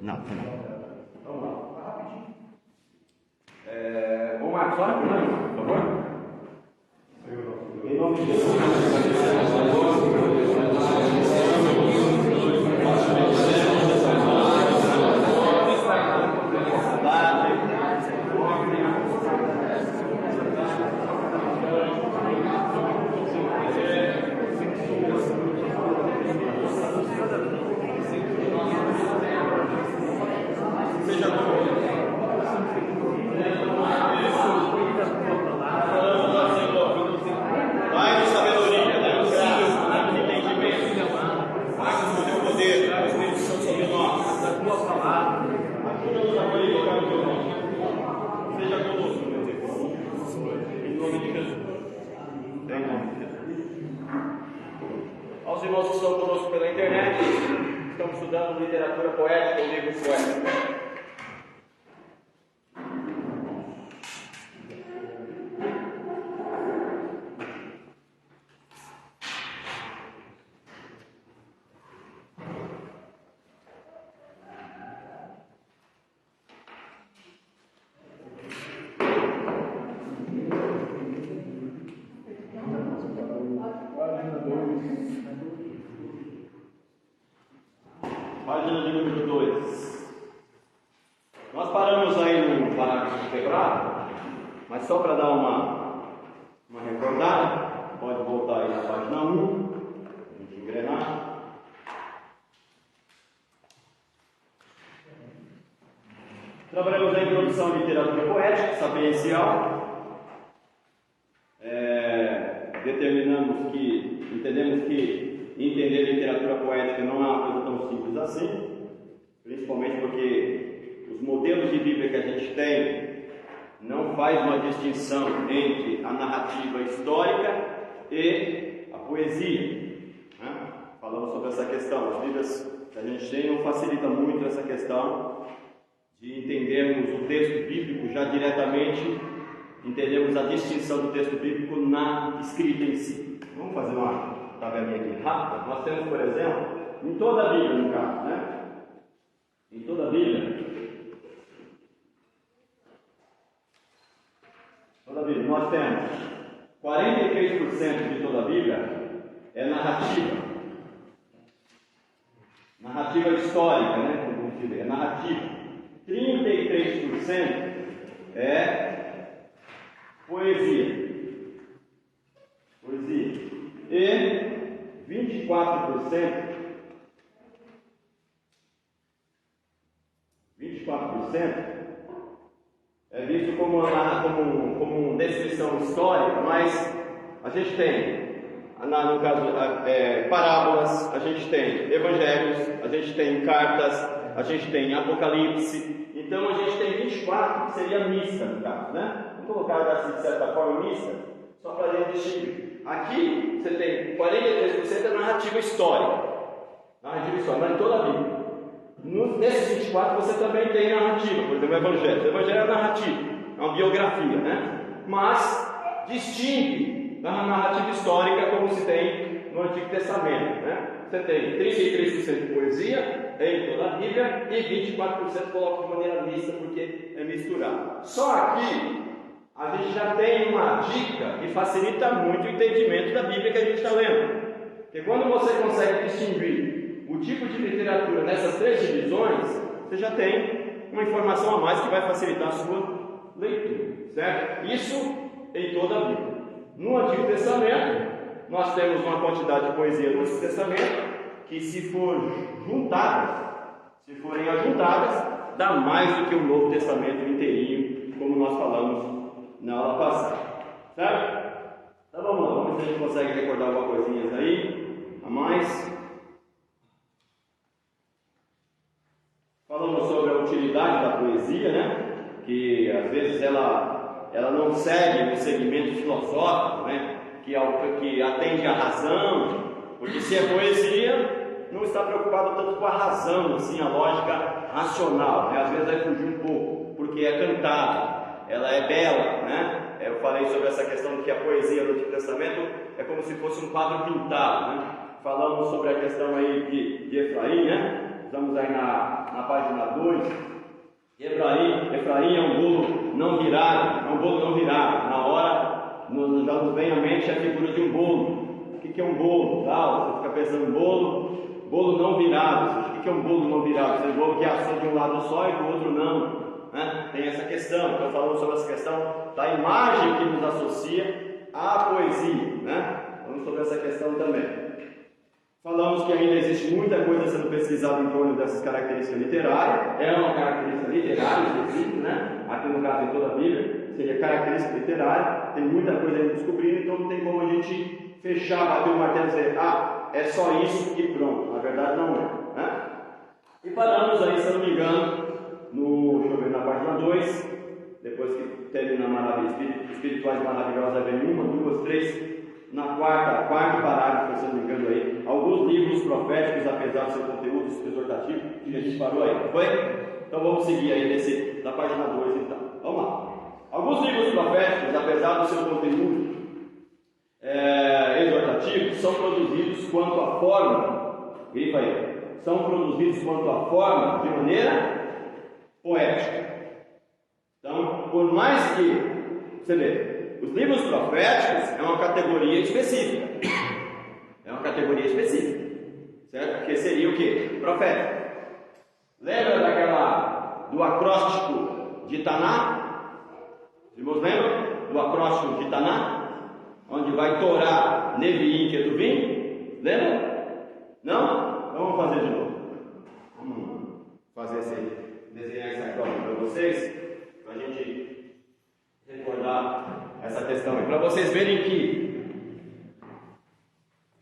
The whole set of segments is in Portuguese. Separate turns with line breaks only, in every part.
Não, não.
Vamos lá, rapidinho. Ô Marcos, olha para mim, por favor. Em nome de Jesus. Aos irmãos que estão conosco pela internet, estamos estudando literatura poética, o livro poético. Página de número 2. Nós paramos aí no parágrafo quebrado, mas só para dar uma recordada, pode voltar aí na página 1, a gente engrenar. Trabalhamos a introdução à literatura poética, sapiencial. Entendemos que entender literatura poética não é uma coisa tão simples assim, principalmente porque os modelos de Bíblia que a gente tem não faz uma distinção entre a narrativa histórica e a poesia, né? Falamos sobre essa questão. As Bíblias que a gente tem não facilita muito essa questão de entendermos o texto bíblico já diretamente, entendemos a distinção do texto bíblico na escrita em si. Vamos fazer uma tabelinha aqui rápida. Nós temos, por exemplo, em toda a Bíblia, no caso, né? Em toda a Bíblia, nós temos 43% de toda a Bíblia é narrativa. Narrativa histórica, né? Como vamos dizer, é narrativa. 33% é poesia. E 24% é visto como descrição histórica, mas a gente tem, no caso, parábolas, a gente tem evangelhos, a gente tem cartas, a gente tem apocalipse. Então a gente tem 24, que seria mista no caso, né? Vamos colocar assim, de certa forma mista, só para a gente distinguir. Aqui você tem 43% é narrativa histórica, mas em toda a Bíblia. Nesses 24 você também tem narrativa, por exemplo, o Evangelho. O Evangelho é narrativa, é uma biografia, né? Mas distingue da narrativa histórica como se tem no Antigo Testamento, né? Você tem 33% de poesia em toda a Bíblia e 24% coloca de maneira mista porque é misturado. Só aqui a gente já tem uma dica que facilita muito o entendimento da Bíblia que a gente está lendo. Porque quando você consegue distinguir o tipo de literatura nessas três divisões, você já tem uma informação a mais que vai facilitar a sua leitura, certo? Isso em toda a Bíblia. No Antigo Testamento, nós temos uma quantidade de poesia no Antigo Testamento que, se forem ajuntadas, dá mais do que o Novo Testamento inteirinho, como nós falamos na aula passada, certo? Então vamos lá, vamos ver se a gente consegue recordar alguma coisinha aí a mais. Falamos sobre a utilidade da poesia, né? Que às vezes ela não segue um segmento filosófico, né? Que atende à razão, porque se é poesia, não está preocupado tanto com a razão, assim, a lógica racional, né? Às vezes vai fugir um pouco, porque é cantado. Ela é bela, né? Eu falei sobre essa questão de que a poesia do Antigo Testamento é como se fosse um quadro pintado, né? Falamos sobre a questão aí de Efraim, né? Estamos aí na página 2. Efraim é um bolo não virado, Na hora, já nos vem à mente a figura de um bolo. O que é um bolo? Você fica pensando em bolo não virado. O que é um bolo não virado? É um bolo que assou de um lado só e do outro não. Tem essa questão. Então falamos sobre essa questão da imagem que nos associa à poesia. Falamos sobre essa questão também. Falamos que ainda existe muita coisa sendo pesquisada em torno dessas características literárias. É uma característica literária específica, Aqui no caso em toda a Bíblia seria característica literária. Tem muita coisa ainda descobrindo, então não tem como a gente fechar, bater o martelo e dizer, é só isso e pronto. Na verdade não é. E paramos aí, se eu não me engano, na página 2, depois que termina a maravilha espirituais maravilhosas, vem 1, 2, 3. Na quarto parágrafo, se eu não me engano aí, alguns livros proféticos, apesar do seu conteúdo exortativo, que a gente parou aí, foi? Então vamos seguir aí da página 2 então. Vamos lá. Alguns livros proféticos, apesar do seu conteúdo exortativo, são produzidos quanto à forma, grifa aí, são produzidos quanto à forma de maneira poética. Então, por mais que, você vê, os livros proféticos é uma categoria específica. Certo? Porque seria o quê? Profético. Lembra do acróstico de Taná? Os irmãos lembram do acróstico de Taná? Onde vai Torá, Neviim, Ketuvim? Lembra? Não? Então vamos fazer de novo. Vamos desenhar esse acróstico para vocês, para a gente recordar essa questão aí, para vocês verem que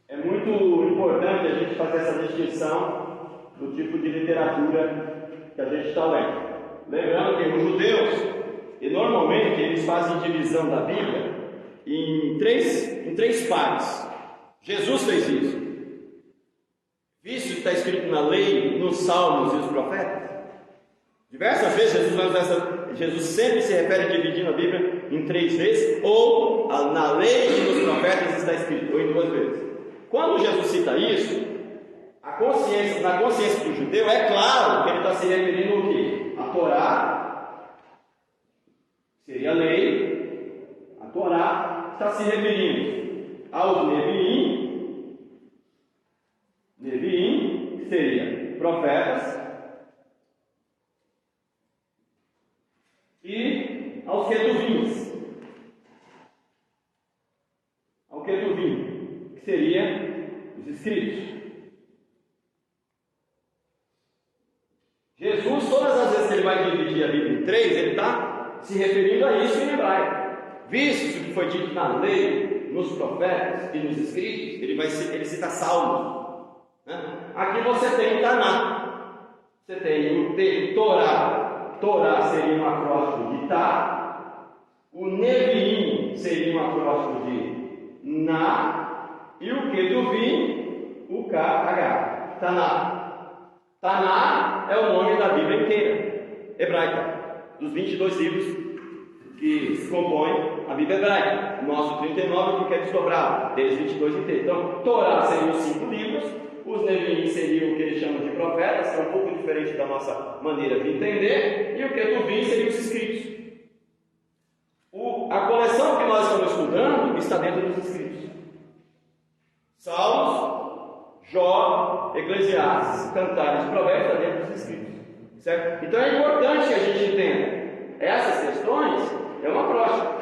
é muito importante a gente fazer essa distinção do tipo de literatura que a gente está lendo. Lembrando que os judeus, e normalmente eles fazem divisão da Bíblia em três partes. Jesus fez isso. Visto que está escrito na lei, nos salmos e os profetas. Diversas vezes Jesus sempre se refere dividindo a Bíblia em 3 vezes, ou na lei e nos profetas está escrito, ou em 2 vezes. Quando Jesus cita isso, na consciência do judeu, é claro que ele está se referindo ao quê? A Torá, seria a lei, a Torá está se referindo aos Neviim, que seria profetas, e aos Ketuvins, que seria os escritos. Jesus, todas as vezes que ele vai dividir a Bíblia em 3, ele está se referindo a isso em hebraico. Visto o que foi dito na lei, nos profetas e nos escritos, ele cita salmos. Aqui você tem Taná, você tem Torá. Torá seria um acróstico de Tá, o Neviim seria um acróstico de Na, e o Ketuvim, o KH, Taná. Taná é o nome da Bíblia inteira, hebraica, dos 22 livros que compõem a Bíblia hebraica. O nosso 39 porque é desdobrado, deles 22 inteiros. Então, Torá seriam os 5 livros. Os Neviim seriam o que eles chamam de profetas, que é um pouco diferente da nossa maneira de entender, e o Ketuvim seriam os escritos. A coleção que nós estamos estudando está dentro dos escritos. Salmos, Jó, Eclesiastes, Cantares, Provérbios está dentro dos escritos. Certo? Então é importante que a gente entenda essas questões, é uma próxima,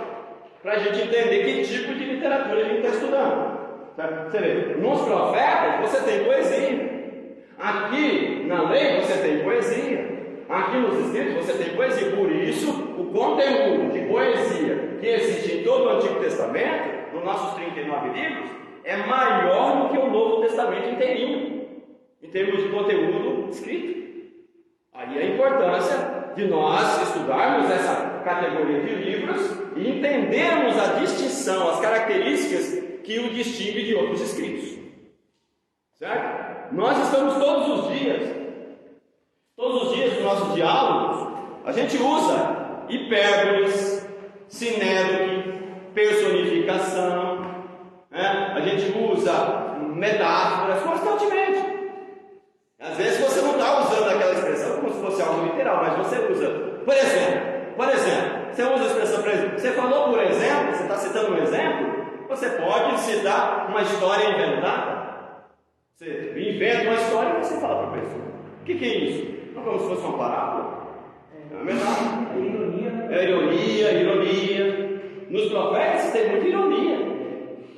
para a gente entender que tipo de literatura a gente está estudando. Você vê, nos profetas você tem poesia, aqui na lei você tem poesia, aqui nos escritos você tem poesia. Por isso, o conteúdo de poesia que existe em todo o Antigo Testamento, nos nossos 39 livros, é maior do que o Novo Testamento inteirinho, em termos de conteúdo escrito. Aí a importância de nós estudarmos essa categoria de livros e entendermos a distinção, as características que o distingue de outros escritos. Certo? Nós estamos todos os dias nos nossos diálogos, a gente usa hipérboles, sinédrique, personificação, a gente usa metáforas constantemente. Às vezes você não está fosse algo literal, mas você usa, por exemplo, você usa a expressão, por exemplo, você falou por exemplo, você está citando um exemplo, você pode citar uma história inventada. Você inventa uma história e você fala para a pessoa. O que é isso? Não como se fosse uma parábola? É verdade. É ironia. Nos profetas tem muita ironia.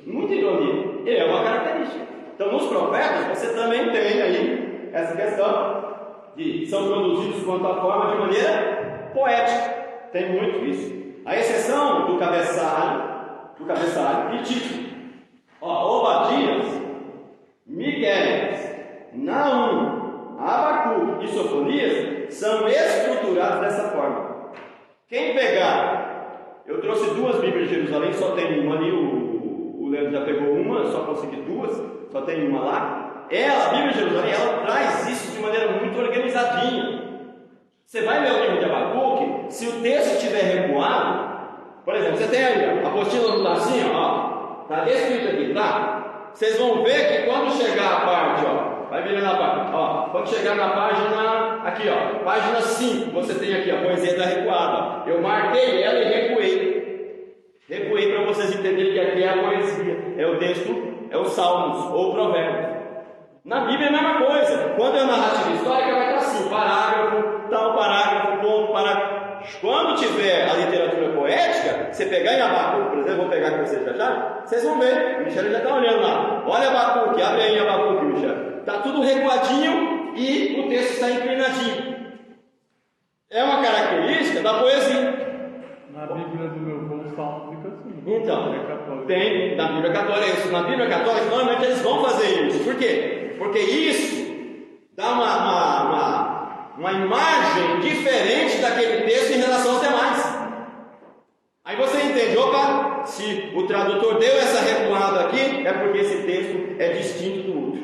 Muita ironia. E é uma característica. Então, nos profetas, você também tem aí essa questão de são produzidos quanto à forma de maneira poética. Tem muito isso. A exceção do cabeçalho e Tito. Obadias, Miqueias, Naum, Abacuque e Sofonias são estruturados dessa forma. Quem pegar, eu trouxe 2 Bíblias de Jerusalém, só tem uma ali, o Leandro já pegou uma, eu só consegui 2, só tem uma lá. A Bíblia de Jerusalém, ela traz isso de maneira muito organizadinha. Você vai ler o livro de Abacuque, se o texto estiver recuado, por exemplo, você tem aí a apostila do Lacinho, está escrito aqui, tá? Vocês vão ver que quando chegar a parte, vai virando a parte, quando chegar na página, aqui, página 5, você tem aqui a poesia da recuada. Eu marquei ela e recuei para vocês entenderem que aqui é a poesia, é o texto, é os salmos ou provérbios. Na Bíblia é a mesma coisa. Quando é narrativa histórica, vai estar assim, parágrafo, tal parágrafo, ponto, parágrafo. Quando tiver a literatura poética, você pegar em Abacuque, por exemplo, vou pegar com vocês já, vocês vão ver, o Michel já está olhando lá. Olha Abacuque, abre aí Abacuque, Michel. Está tudo recuadinho e o texto está inclinadinho. É uma característica da poesia.
Na Bíblia do meu avô, o salmo fica assim.
Então, tem na Bíblia Católica isso. Na Bíblia Católica, normalmente eles vão fazer isso. Por quê? Porque isso dá uma imagem diferente daquele texto em relação aos demais. Aí você entende, se o tradutor deu essa recuada aqui, é porque esse texto é distinto do outro.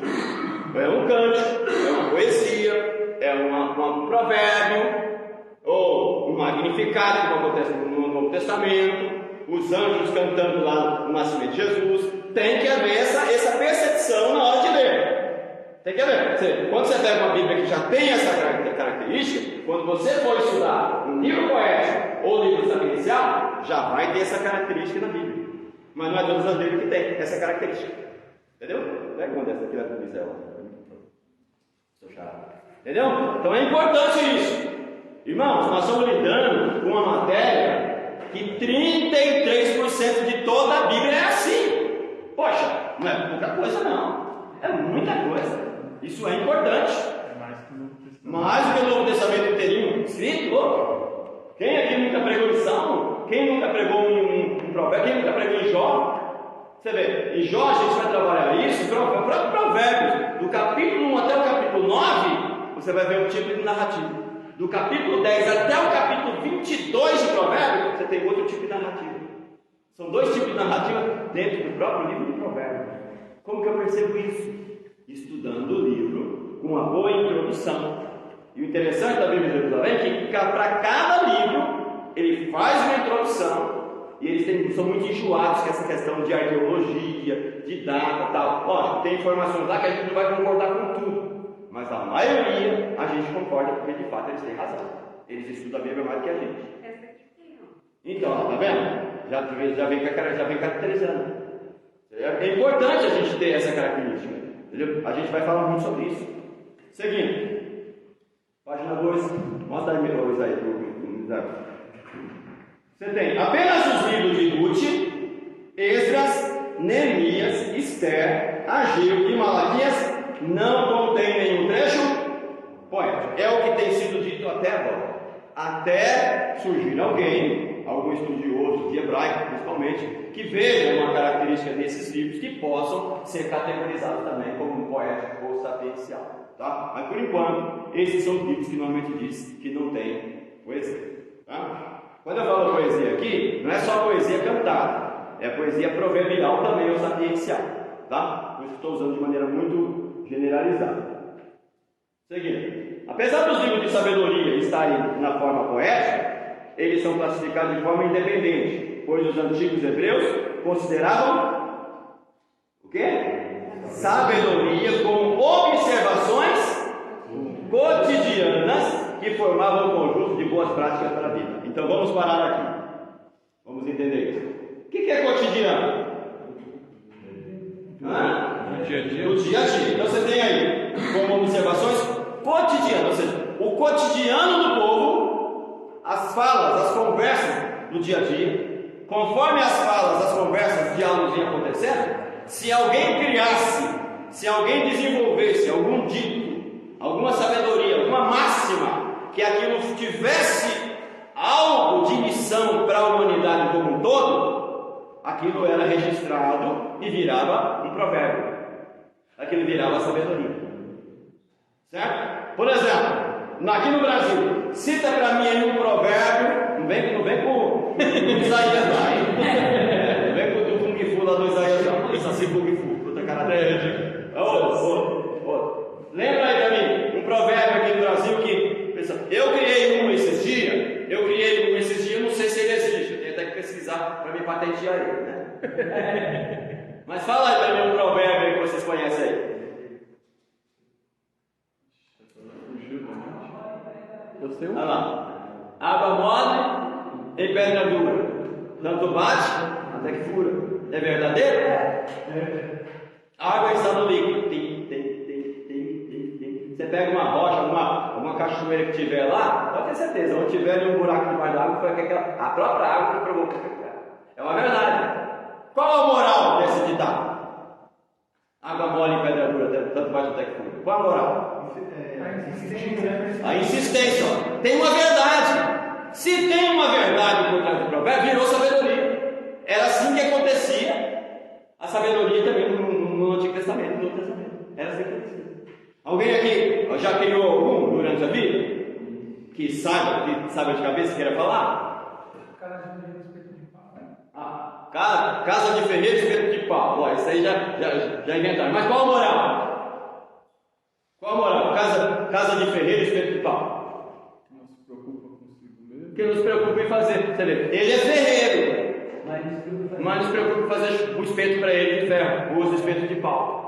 É um cântico, é uma poesia, é um provérbio, ou um magnificado, como acontece no Novo Testamento, os anjos cantando lá no nascimento de Jesus. Tem que haver essa percepção na hora de ler. Tem que haver. Quando você pega uma Bíblia que já tem essa característica, quando você for estudar um livro poético ou livro sapiencial, já vai ter essa característica na Bíblia. Mas não é todas as Bíblias que tem essa característica. Entendeu? Pega uma dessa aqui lá para o Michel. Entendeu? Então é importante isso. Irmãos, nós estamos lidando com uma matéria que 33% de toda a Bíblia é assim. Poxa, não é pouca coisa não. É muita coisa. Isso é importante. Mais do que o Novo Testamento inteirinho escrito. Quem aqui nunca pregou em Salmo? Quem nunca pregou um provérbio? Quem nunca pregou em Jó? Você vê, em Jó a gente vai trabalhar isso, o próprio Provérbios, do capítulo 1 até o capítulo 9, você vai ver um tipo de narrativa. Do capítulo 10 até o capítulo 22 de Provérbios, você tem outro tipo de narrativa. São 2 tipos de narrativa dentro do próprio livro de Provérbios. Como que eu percebo isso? Estudando o livro com uma boa introdução. E o interessante da Bíblia de Jerusalém é que para cada livro ele faz uma introdução. E eles são muito enjoados com essa questão de arqueologia, de data e tal. Lógico, tem informações lá que a gente não vai concordar com tudo. Mas a maioria a gente concorda porque de fato eles têm razão. Eles estudam a Bíblia mais do que a gente. Então, tá vendo? Já vem caracterizando. É importante a gente ter essa característica. Entendeu? A gente vai falar muito sobre isso. Seguindo. Página 2. Mostra aí, Luiz, aí. Você tem apenas os livros de Ruth, Esdras, Neemias, Esther, Ageu e Malaquias não contém nenhum trecho poético. É o que tem sido dito até agora. Até surgir algum estudioso de hebraico principalmente, que veja uma característica desses livros que possam ser categorizados também como poético ou sapiencial. Tá? Mas por enquanto, esses são os livros que normalmente diz que não tem poesia. Tá? Quando eu falo poesia aqui, não é só poesia cantada, é poesia proverbial também ou sapiencial. Tá? Por isso estou usando de maneira muito generalizada. Seguindo. Apesar dos livros de sabedoria estarem na forma poética, eles são classificados de forma independente, pois os antigos hebreus consideravam o quê? Sabedoria como observações cotidianas que boas práticas para a vida. Então vamos parar aqui. Vamos entender isso. O que é cotidiano?
No dia a dia.
No dia a dia. Então você tem aí como observações cotidianas, ou seja, o cotidiano do povo, as falas, as conversas do dia a dia, conforme as falas, as conversas, diálogos iam acontecendo, se alguém criasse, se alguém desenvolvesse algum dito, alguma sabedoria, alguma máxima, que aquilo tivesse algo de missão para a humanidade como um todo, aquilo era registrado e virava um provérbio. Aquilo virava sabedoria. Certo? Por exemplo, aqui no Brasil, cita para mim aí um provérbio, não vem com Isaías lá, hein? Não vem com o Kung Fu lá do Isaías não. Isso assim, Kung Fu, puta cara dele. Lembra aí para mim, um provérbio aqui no Brasil que, eu criei um esses dias, não sei se ele existe, eu tenho até que pesquisar para me patentear ele, né? Mas fala aí para mim um provérbio aí que vocês conhecem aí.
Eu sei um.
Olha lá. Água mole em pedra dura. Tanto bate até que fura. É verdadeiro? É. A água está no líquido. Você pega uma rocha, uma cachoeira que tiver lá, pode ter certeza, onde tiver um buraco debaixo da água, foi a própria água que provocou. É uma verdade. Qual a moral desse ditado? Água mole em pedra dura, tanto bate até que fura. Qual a moral? A insistência. Ó. Tem uma verdade. Se tem uma verdade por trás do provérbio, virou sabedoria. Era assim que acontecia a sabedoria também no Antigo Testamento, no Novo Testamento. Era assim que acontecia. Alguém aqui já criou algum durante a vida? Que saiba de cabeça queira falar? Casa de ferreiro espeto de pau. Ó, isso aí já inventaram. Mas qual a moral? Qual a moral? Casa de ferreiro espeto de pau.
Não se preocupa consigo mesmo.
Que não se preocupa em fazer. Você vê, ele é ferreiro, mas não se preocupa em fazer o espeto para ele de ferro, usa espeto de pau.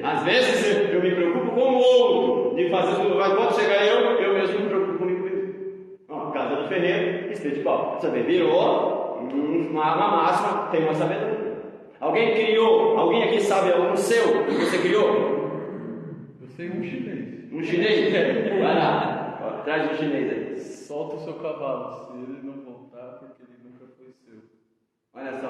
Às vezes eu me preocupo com o outro, de fazer tudo, mas quando chegar eu mesmo me preocupo comigo mesmo. Ó, casa de ferreiro, espeto de pau. Você vê, virou uma máxima, tem uma sabedoria. Alguém aqui sabe algum seu que você criou?
Eu sei um chinês.
Um chinês? Vai lá, ó, traz um chinês aí.
Solta o seu cavalo, se ele não voltar, porque ele nunca foi seu.
Olha só.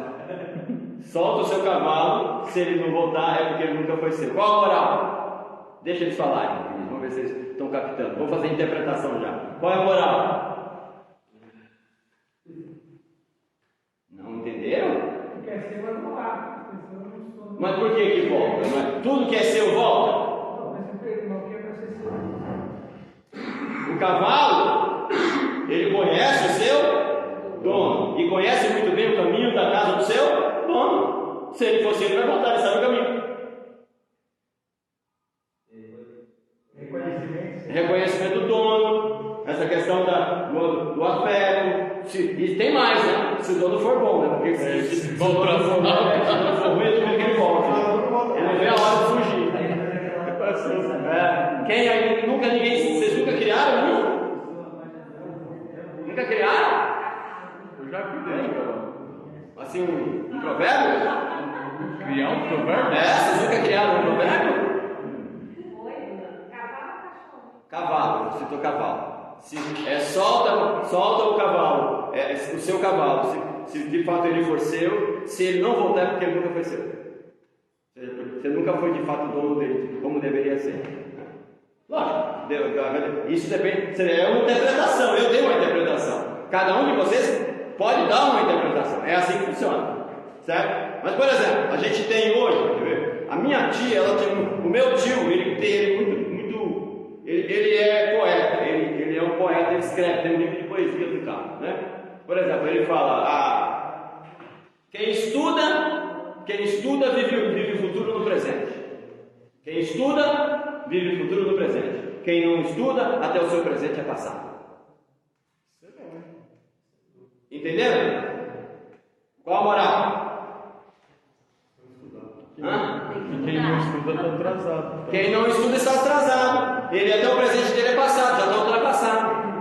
Solta o seu cavalo, se ele não voltar é porque ele nunca foi seu. Qual a moral? Deixa eles falarem, vamos ver se eles estão captando. Vou fazer a interpretação já. Qual é a moral? Não entenderam?
Porque é seu vai voltar.
Mas por que volta? Mas tudo que é seu volta?
Não, mas eu pergunto, o que é para ser seu?
O cavalo, ele conhece o seu dono e conhece muito bem o caminho da casa do seu dono. Se ele fosse, ele vai voltar, ele sabe o caminho. Reconhecimento do dono, essa questão do afeto. E tem mais, né? Se o dono for bom, né? Porque se o dono for ruim, eu duvido que ele volte. Ele não vê a hora de fugir. Quem aí vocês nunca criaram isso? Nunca criaram?
Eu já cuidei, cara.
Assim, um provérbio?
Criar um provérbio?
Vocês nunca criaram um provérbio? Cavalo, citou cavalo. Solta o cavalo, o seu cavalo. Se de fato ele for seu, se ele não voltar é porque ele nunca foi seu. Você nunca foi de fato dono dele, como deveria ser. Lógico, isso depende, é uma interpretação, eu dei uma interpretação. Cada um de vocês pode dar uma interpretação, é assim que funciona, certo? Mas por exemplo, a gente tem hoje, a minha tia, ela tem, o meu tio, ele é poeta, ele é um poeta, ele escreve, tem um livro de poesia do carro, né? Por exemplo, ele fala, quem estuda vive o futuro no presente. Quem estuda vive o futuro no presente. Quem não estuda, até o seu presente é passado. Entenderam? Qual a moral?
Quem não estuda está atrasado.
Quem não estuda está atrasado. Ele até o presente dele é passado, já está ultrapassado.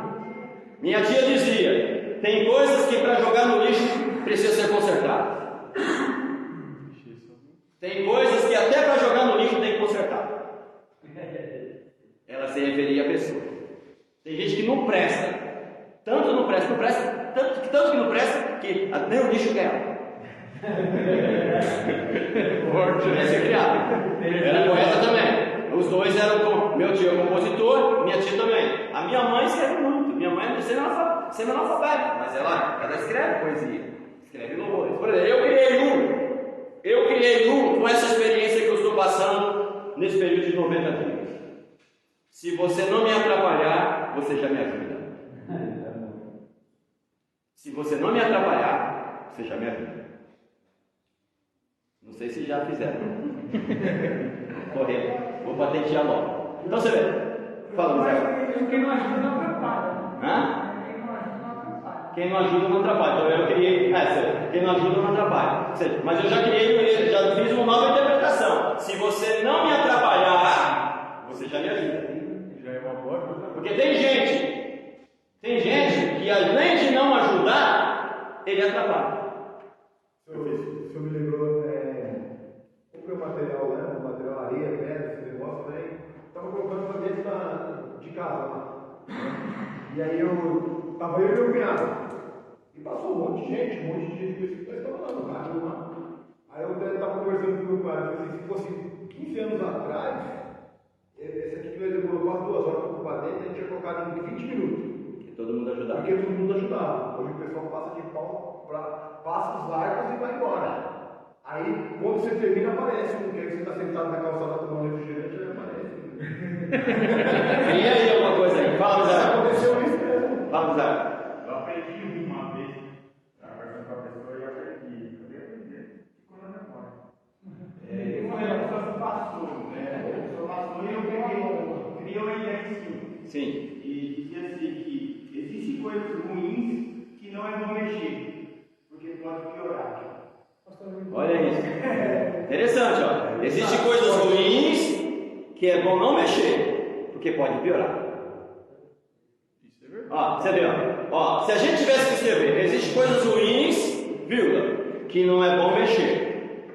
Minha tia dizia: tem coisas que para jogar no lixo precisa ser consertado. Tem coisas que até para jogar no lixo tem que consertar. Ela se referia à pessoa. Tem gente que não presta. Tanto não presta, tanto que não presta, que nem o lixo quer. Devia ser criado. Era poeta também. Os dois eram. Meu tio é compositor, minha tia também. A minha mãe escreve muito. Minha mãe é semi-analfabeta, mas ela escreve poesia, escreve louvores. Por exemplo, eu criei um com essa experiência que eu estou passando nesse período de 90 dias. Se você não me atrapalhar, você já me ajuda. Se você não me atrapalhar, você já me ajuda. Não sei se já fizeram. Correto. Vou patentear logo. Então você vê. Fala, Misael.
Quem não ajuda não atrapalha.
Hã?
Quem não ajuda não atrapalha.
Quem não ajuda não atrapalha. Então eu criei. Quem não ajuda não atrapalha. Mas eu já fiz uma nova interpretação. Se você não me atrapalhar, você já me ajuda.
Já é uma boa coisa.
Porque tem gente que além de não ajudar, ele atrapalha.
O senhor me lembrou, comprei um material, né? Um material areia, pedra, esse negócio também. Estava colocando para dentro de casa lá. E aí estava eu e meu cunhado. E passou um monte de gente com esse que estava lá no carro lá. Aí eu estava conversando com o meu cunhado, eu falei assim, se fosse 15 anos atrás, esse aqui que demorou quase 2 horas para ocupar dentro, a gente tinha colocado em 20 minutos.
Que todo mundo ajudava.
Porque todo mundo ajudava. Hoje o pessoal passa de pau, passa os largos e vai embora. Aí, quando você termina, aparece um, que aí você está sentado na calçada tomando refrigerante, ele aparece.
E aí, alguma coisa aí? Fala, Misael.
Aconteceu isso mesmo.
Fala, Misael.
Eu aprendi uma vez, conversando com a pessoa, e aprendi. Eu ia aprender, ficou na memória. A pessoa passou, né? A pessoa passou e eu criei uma ideia em cima.
Sim.
E dizia assim que existem coisas ruins que não é bom mexer, porque pode piorar.
Olha isso. Interessante, ó. Existem coisas ruins que é bom não mexer, porque pode piorar.
Isso é verdade.
Ó, você vê, ó. Se a gente tivesse que escrever, existem coisas ruins, vírgula, que não é bom mexer.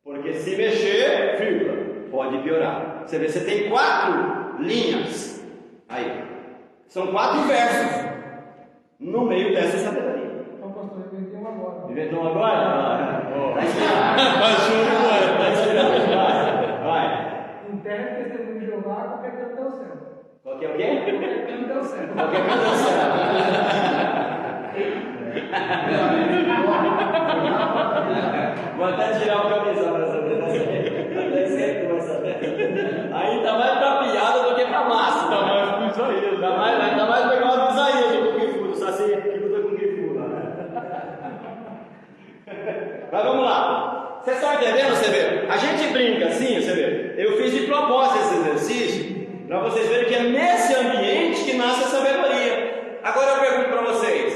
Porque se mexer, vírgula, pode piorar. Você vê, você tem 4 linhas aí. São 4 versos no meio dessa sabedoria.
Então, pastor, eu inventei um agora.
Inventou agora? Tá inspirado. Vai.
Em terra de testemunho de Jeová, qualquer canto é o céu.
Qualquer o quê?
Qualquer canto é o céu.
Qualquer canto é o céu. Vou até tirar o camisão para saber. Aí tá mais pra piada do que pra massa.
Tá mais com Isaías.
Tá mais legal do Isaías do que o Kung Fu, do Saci que luta com o Kung Fu lá. Mas vamos lá. Vocês estão entendendo, você vê? A gente brinca assim, você vê? Eu fiz de propósito esse exercício para vocês verem que é nesse ambiente que nasce a sabedoria. Agora eu pergunto para vocês: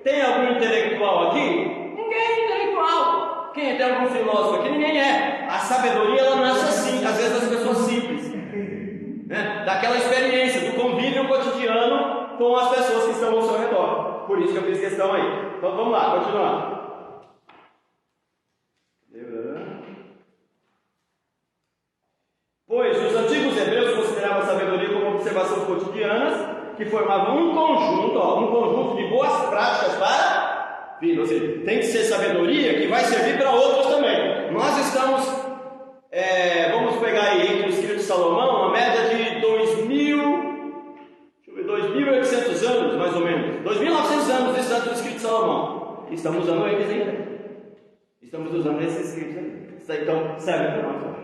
tem algum intelectual aqui? Ninguém é intelectual. Tem algum filósofo aqui? Ninguém é. A sabedoria ela nasce assim, às vezes das pessoas simples, né? Daquela experiência, do convívio cotidiano com as pessoas que estão ao seu redor. Por isso que eu fiz questão aí. Então vamos lá, continuando. Pois os antigos hebreus consideravam a sabedoria como observações cotidianas que formavam um conjunto de boas práticas para vida. Ou seja, tem que ser sabedoria que vai servir para outros também. Nós estamos, vamos pegar aí entre os escritos de Salomão, uma média de 2.800 anos, mais ou menos. 2.900 anos de santo escrito de Salomão. Estamos usando eles ainda. Estamos usando esses escritos aí. Isso aí, então, serve para nós hoje.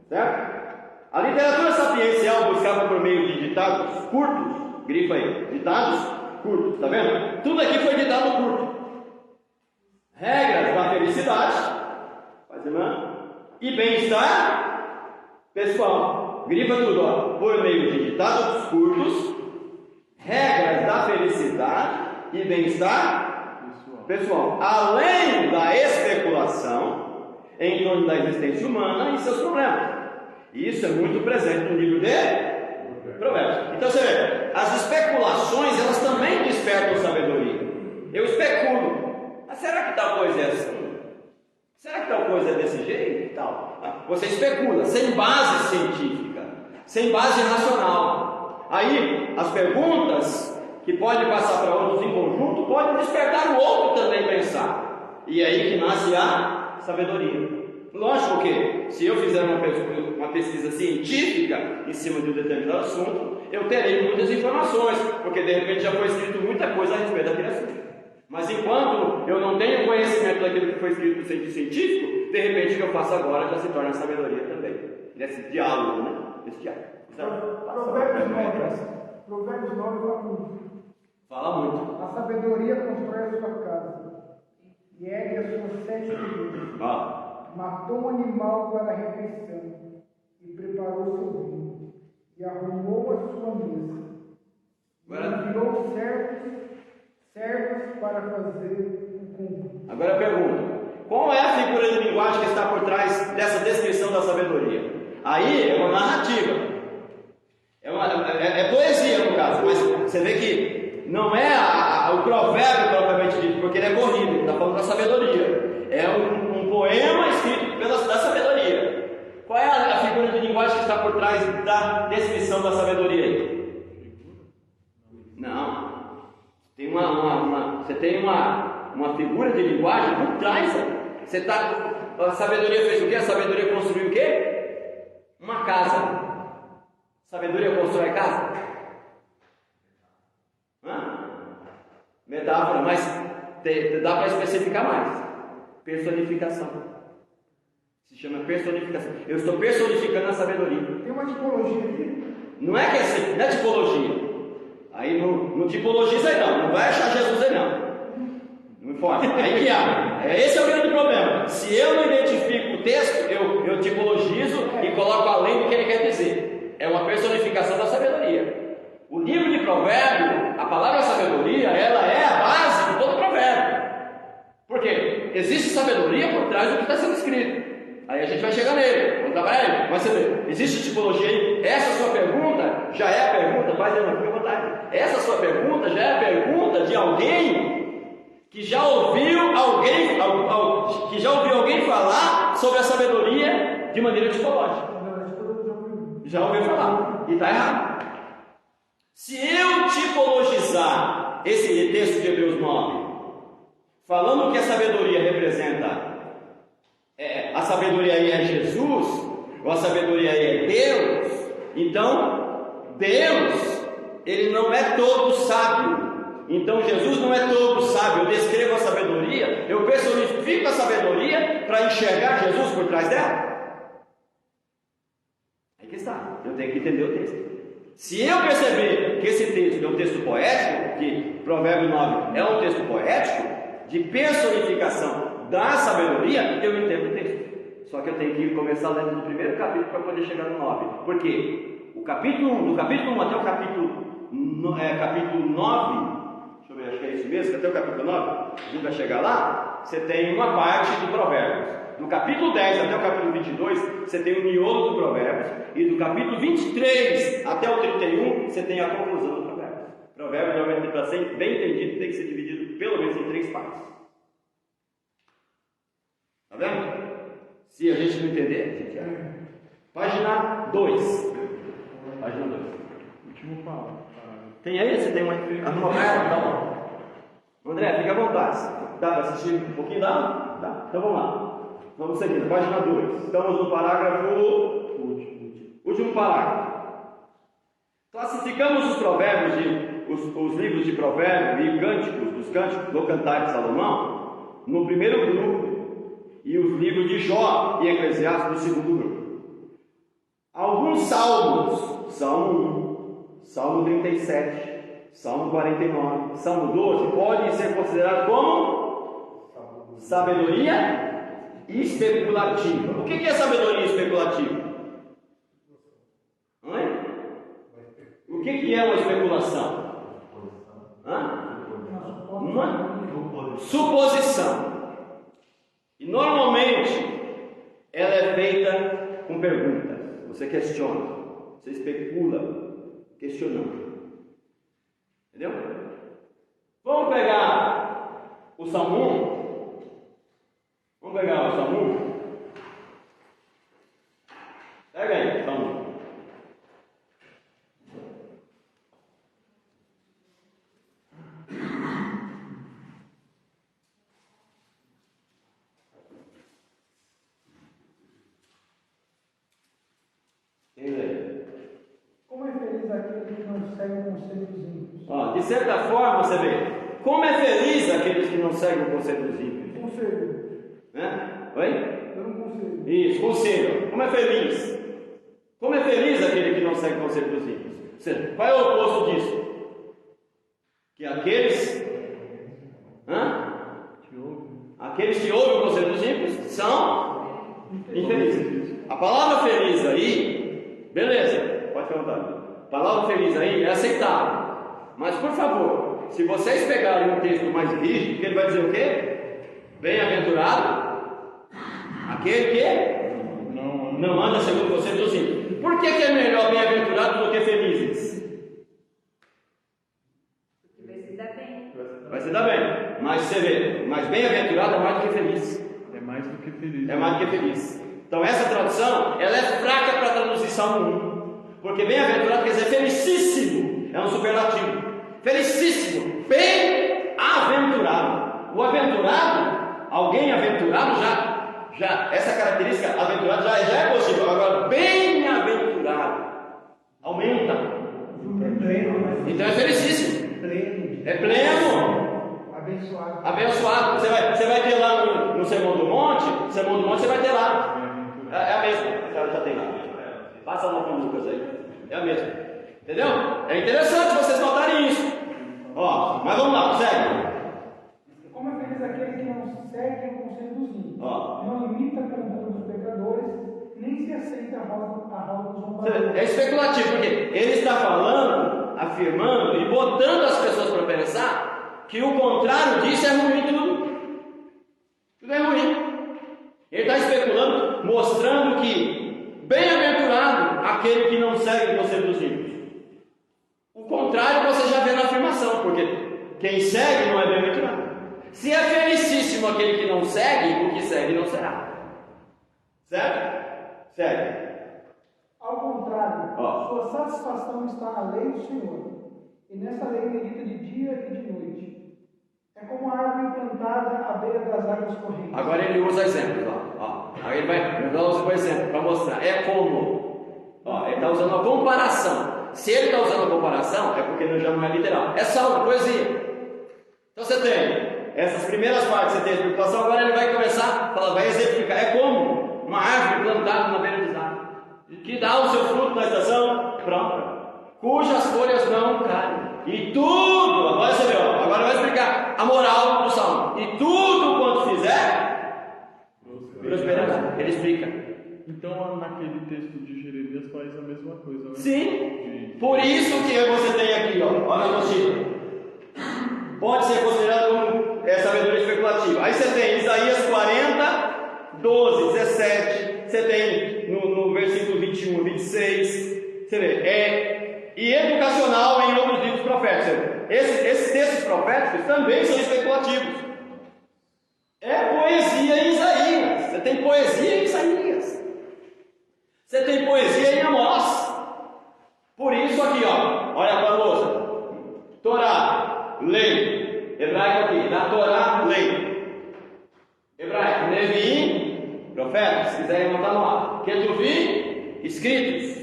Certo? A literatura sapiencial buscava por meio de ditados curtos, grifa aí, ditados curtos, tá vendo? Tudo aqui foi ditado curto. Regras da felicidade, e bem-estar pessoal. Grifa tudo, ó. Por meio de ditados curtos, regras da felicidade e bem-estar pessoal. Além da especulação em torno da existência humana e seus problemas. E isso é muito presente no livro de Provérbios. Então você vê, as especulações, elas também despertam sabedoria. Eu especulo. Mas será que tal coisa é assim? Será que tal coisa é desse jeito e tal? Você especula, sem base científica, sem base racional. Aí, as perguntas que podem passar para outros em conjunto podem despertar o outro também pensar. E é aí que nasce a sabedoria. Lógico que, se eu fizer uma pesquisa científica em cima de um determinado assunto, eu terei muitas informações, porque de repente já foi escrito muita coisa a respeito daquele assunto. Mas enquanto eu não tenho conhecimento daquilo que foi escrito no sentido científico, de repente o que eu faço agora já se torna sabedoria também. Nesse diálogo, né? Nesse diálogo.
Provérbios 9 fala muito.
Fala muito.
A sabedoria constrói a sua casa e ergue as suas 7 colheres. Matou um animal para a refeição e preparou seu vinho e arrumou a sua mesa. Enviou servos para fazer o convite.
Agora eu pergunto, qual é a figura de linguagem que está por trás dessa descrição da sabedoria? Aí é uma narrativa, é poesia no caso, mas você vê que não é o provérbio propriamente dito, porque ele é corrido, ele está falando da sabedoria. É um poema escrito da sabedoria. Qual é a figura de linguagem que está por trás da descrição da sabedoria aí? Não. Você tem uma figura de linguagem por trás. A sabedoria fez o quê? A sabedoria construiu o quê? Uma casa. Sabedoria constrói casa? Metáfora, mas dá para especificar mais. Personificação. Se chama personificação. Eu estou personificando a sabedoria.
Tem uma tipologia aqui.
Não é que é assim, não é tipologia. Aí não tipologiza aí não vai achar Jesus aí não. Não importa. Aí que há. Esse é o grande problema. Se eu não identifico o texto, eu tipologizo e coloco além do que ele quer dizer. É uma personificação da sabedoria. O livro de Provérbio, a palavra sabedoria, ela é a base de todo provérbio. Por quê? Existe sabedoria por trás do que está sendo escrito. Aí a gente vai chegar nele, vamos trabalhar ele. Mas você vê, existe tipologia aí? Essa sua pergunta já é a pergunta, vai dando aqui à vontade. Essa sua pergunta já é a pergunta de alguém que já ouviu alguém falar sobre a sabedoria de maneira tipológica. Já ouviu falar, e está errado. Se eu tipologizar esse texto de Hebreus 9, falando que a sabedoria representa a sabedoria aí é Jesus, ou a sabedoria aí é Deus, então Deus, ele não é todo sábio. Então Jesus não é todo sábio. Eu descrevo a sabedoria, eu personifico a sabedoria para enxergar Jesus por trás dela. Aí que está, eu tenho que entender o texto. Se eu perceber que esse texto é um texto poético, que Provérbio 9 é um texto poético, de personificação da sabedoria, eu entendo o texto. Só que eu tenho que começar lendo no primeiro capítulo para poder chegar no 9. Por quê? Do capítulo 1 até o capítulo 9, deixa eu ver, acho que é isso mesmo, até o capítulo 9, a gente vai chegar lá, você tem uma parte do Provérbios. Do capítulo 10 até o capítulo 22, você tem o miolo do Provérbios. E do capítulo 23 até o 31, você tem a conclusão do Provérbios. Provérbio, normalmente, para ser bem entendido, tem que ser dividido pelo menos em 3 partes. Está vendo? Se a gente não entender, a gente é. Página 2. Página 2.
Último palavra.
Tem aí? Você tem uma. Tá bom. André, fica à vontade. Dá para assistir um pouquinho? Dá? Então vamos lá. Vamos seguindo. Página 2. Estamos no parágrafo. Último parágrafo. Classificamos os provérbios, os livros de provérbios e cânticos, dos cânticos do Cantar de Salomão, no primeiro grupo. E os livros de Jó e Eclesiastes no segundo grupo. Alguns salmos, Salmo 1, Salmo 37, Salmo 49, Salmo 12, podem ser considerados como sabedoria especulativa. O que é sabedoria especulativa? O que é uma especulação? Uma suposição. E normalmente ela é feita com perguntas. Você questiona, você especula. questionando. Entendeu? Vamos pegar o Salmo 1. Vamos pegar o Salmo 1. Pega aí, Salmo 1.
Como é feliz aquele que não segue o conselho dos ímpios?
De certa forma, você vê, como é feliz aqueles que não seguem o conselho dos ímpios.
Conselho.
Oi?
Eu não conselho.
Isso, conselho. Como é feliz? Como é feliz aquele que não segue o conselho dos ímpios? Ou seja, qual é o oposto disso? Que aqueles aqueles que ouvem o conselho dos ímpios são infelizes. A palavra feliz aí, beleza, pode perguntar. A palavra feliz aí é aceitável. Mas por favor, se vocês pegarem um texto mais rígido, que ele vai dizer o quê? Bem-aventurado aquele que não anda segundo o conselho dos ímpios. Por que é melhor bem-aventurado do que felizes?
Porque vai se dar bem.
Vai se dar bem. Mas você vê, mas bem-aventurado é mais do que feliz.
É mais do que feliz.
É mais do que feliz. Então essa tradução, ela é fraca para traduzir Salmo 1. Porque bem-aventurado quer dizer felicíssimo. É um superlativo. Felicíssimo. Bem-aventurado. O aventurado, alguém aventurado já essa característica, aventurado já é possível. Agora, bem-aventurado aumenta. Então é felicíssimo. É pleno. Abençoado. Você vai ter lá no Sermão do Monte. Sermão do Monte você vai ter lá. É a mesma. Já tem lá. Passa lá com o Lucas aí. É a mesma. Entendeu? É interessante vocês notarem isso. Mas vamos lá, segue.
Como é feliz aquele que não segue o conselho dos ímpios, não imita a conduta dos pecadores, nem se aceita a roda dos zombadores.
É especulativo, porque ele está falando, afirmando e botando as pessoas para pensar que o contrário disso é ruim tudo. Tudo é ruim. Ele está especulando, mostrando que bem-aventurado aquele que não segue o conselho dos ímpios. O contrário você já vê na afirmação, porque quem segue não é bem-aventurado. Se é felicíssimo aquele que não segue, o que segue não será. Certo? Segue.
Ao contrário, sua satisfação está na lei do Senhor, e nessa lei medita de dia e de noite. É como a árvore plantada à beira das águas correntes.
Agora ele usa exemplos. Aí ele vai usar um exemplo para mostrar. É como. Ele está usando uma comparação. Se ele está usando a comparação, é porque já não é literal. É só uma poesia. Então você tem essas primeiras partes, você tem a explicação. Agora ele vai começar, vai exemplificar. É como uma árvore plantada na beira dos águas, que dá o seu fruto na estação pronta, cujas folhas não caem. E tudo, agora você vê, agora vai explicar a moral do salmo. E tudo quanto fizer, prosperará. Ele explica.
Então, naquele texto de Jeremias faz a mesma coisa, né?
Sim, por isso que você tem aqui, olha a apostila. Pode ser considerado como sabedoria especulativa. Aí você tem Isaías 40, 12, 17. Você tem no versículo 21, 26. Você vê, e educacional em outros livros proféticos. Esses textos proféticos também são especulativos. É poesia em Isaías. Você tem poesia em Isaías. Você tem poesia em Amós. Por isso aqui, olha para a lousa. Torá, lei. Hebraico aqui, na Torá, lei. Hebraico, Neviim, profeta, se quiser anotar no ar. Ketuvim, escritos.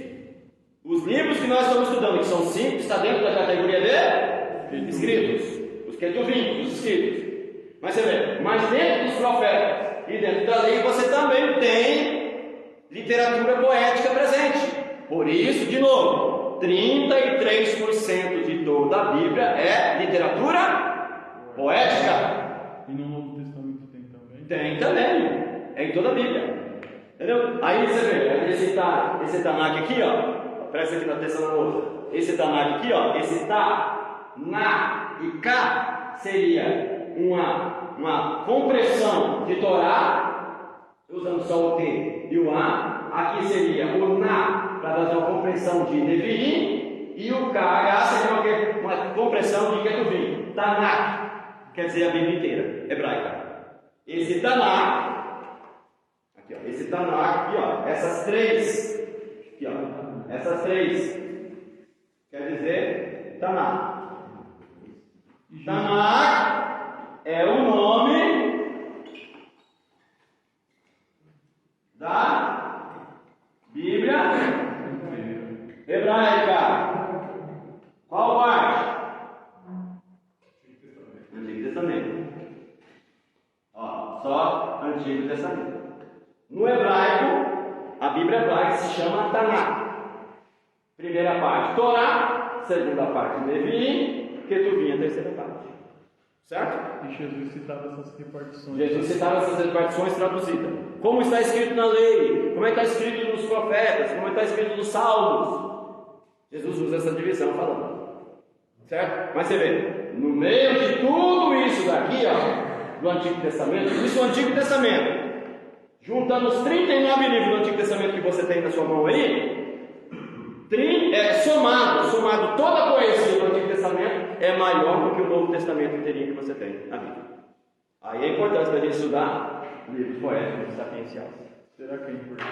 Os livros que nós estamos estudando, que são 5, está dentro da categoria de escritos. Os Ketuvim, os escritos. Mas você vê, mas dentro dos profetas e dentro da lei você também tem literatura poética presente. Por isso, de novo, 33% de toda a Bíblia é literatura poética.
E no Novo Testamento tem também?
Tem também. É em toda a Bíblia. Entendeu? Aí você vê, esse Tanakh aqui, presta aqui na atenção na lousa. Esse Tanakh aqui, esse Ta, Na e Ka seria uma compressão de Torá, usando só o T e o A. Aqui seria o Na, para fazer uma compressão de Neviim, e o K seria uma compressão de Ketuvim. Tanakh, quer dizer a Bíblia inteira, hebraica. Esse Tanakh, aqui ó, esse Tanakh aqui ó, essas três, aqui ó, essas três, quer dizer Tanakh. Tanakh é o nome da Bíblia hebraica. Qual parte? Antigo Testamento. Ó, só Antigo Testamento. No hebraico, a Bíblia hebraica se chama Tanakh. Primeira parte, Torá. Segunda parte, Levi. Ketuvim, a terceira parte. Certo?
E Jesus citava essas repartições.
Jesus citava essas repartições traduzidas. Como está escrito na lei, como está escrito nos profetas, como está escrito nos salmos. Jesus usa essa divisão falando. Certo? Mas você vê, no meio de tudo isso daqui, ó, do Antigo Testamento, isso é o Antigo Testamento. Juntando os 39 livros do Antigo Testamento que você tem na sua mão aí, somado toda a poesia do Antigo Testamento é maior do que o Novo Testamento inteirinho que você tem na Bíblia. Aí é importante a gente estudar livros poéticos sapienciais.
Será que é importante?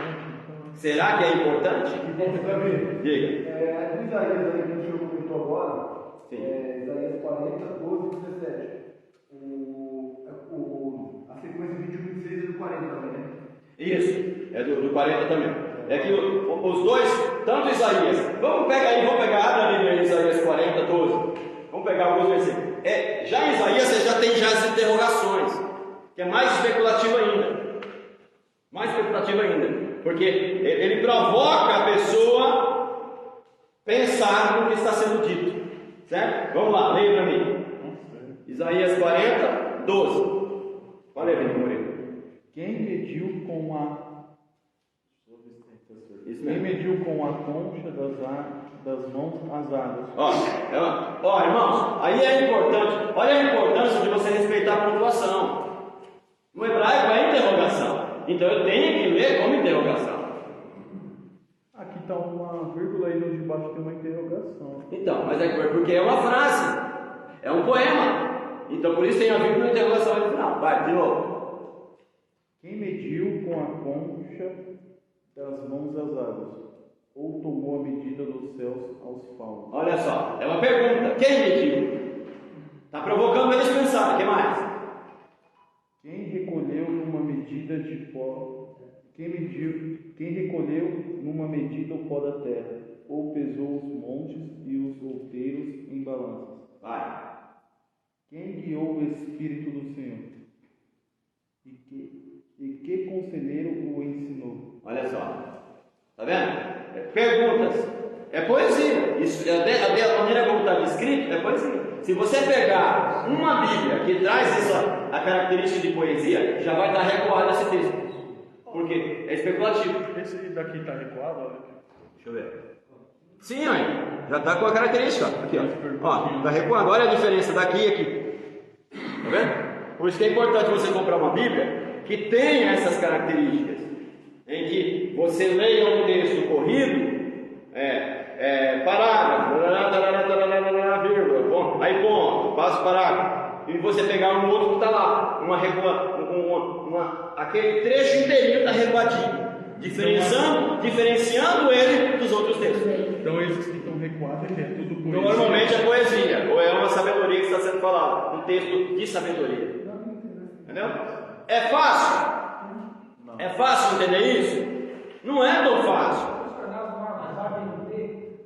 Então?
Será que é importante? Diga.
Do Isaías aí que o senhor comentou agora,
Sim.
Isaías 40, 12 e 17. A sequência 21 e 26 é do 40 também, né?
Isso, é do 40 também. É que os dois, tanto Isaías, vamos pegar a Bíblia Isaías 40, 12. Vamos pegar alguns versículos. Já em Isaías você já tem as interrogações, que é mais especulativo ainda. Mais especulativo ainda. Porque ele provoca a pessoa pensar no que está sendo dito. Certo? Vamos lá, leia para mim. Isaías 40, 12. Olha aí, Moreno.
Quem mediu com a
Isso
Quem
mesmo.
mediu com a concha das mãos as águas?
Ó, irmãos, aí é importante. Olha a importância de você respeitar a pontuação. No hebraico é interrogação. Então eu tenho que ler como interrogação.
Aqui está uma vírgula e no de baixo tem uma interrogação.
Então, mas é porque é uma frase. É um poema. Então por isso tem a vírgula e interrogação ali no final. Vai, de novo.
Quem mediu com a concha das mãos as águas? Ou tomou a medida dos céus aos palmos?
Olha só, é uma pergunta. Quem mediu? Está provocando eles a pensar. O que mais?
Quem recolheu numa medida de pó? Quem recolheu numa medida o pó da terra? Ou pesou os montes e os outeiros em balanças?
Vai.
Quem guiou o Espírito do Senhor? E que conselheiro o ensinou?
Olha só. Está vendo? Perguntas. É poesia. Isso, a maneira como está escrito é poesia. Se você pegar uma Bíblia que traz a característica de poesia, já vai estar recuado esse texto. Porque é especulativo.
Esse daqui está recuado, olha.
Deixa eu ver. Sim, olha. Já está com a característica. Aqui, ó. Está recuado. Olha a diferença daqui e aqui. Está vendo? Por isso que é importante você comprar uma Bíblia que tenha essas características. Em que você leia um texto corrido, parágrafo, vírgula, aí ponto, passo parágrafo, e você pegar um outro que está lá, aquele trecho inteirinho está recuadinho, diferenciando ele dos outros textos.
Então esses que estão recuados é tudo poesia.
Normalmente é poesia, ou é uma sabedoria que está sendo falada, um texto de sabedoria. Entendeu? É fácil? Não. É fácil entender isso? Não é tão fácil.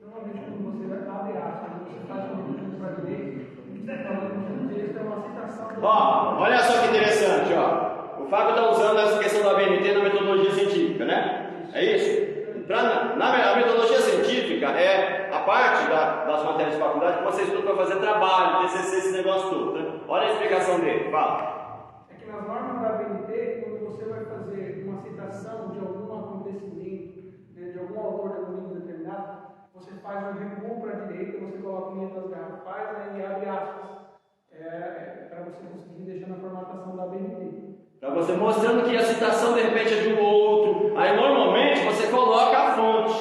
Normalmente quando você vai abre aspas, você faz um para direito, você está falando no texto, é uma citação.
Ó, olha só que interessante, ó. O Fábio está usando essa questão da BNT na metodologia científica, né? É isso? Na metodologia científica é a parte das matérias de faculdade que você estuda para fazer trabalho, TCC, esse negócio todo. Né? Olha a explicação dele, fala.
É que nas normas da BNT, quando você vai fazer uma citação de algum acontecimento, de algum autor de algum livro determinado, você faz um recuo para a direita, você coloca em letras garrafais, e abre aspas, para você conseguir deixar na formatação da BNT.
Para você mostrando que a citação de repente é de um outro. Aí normalmente você coloca a fonte.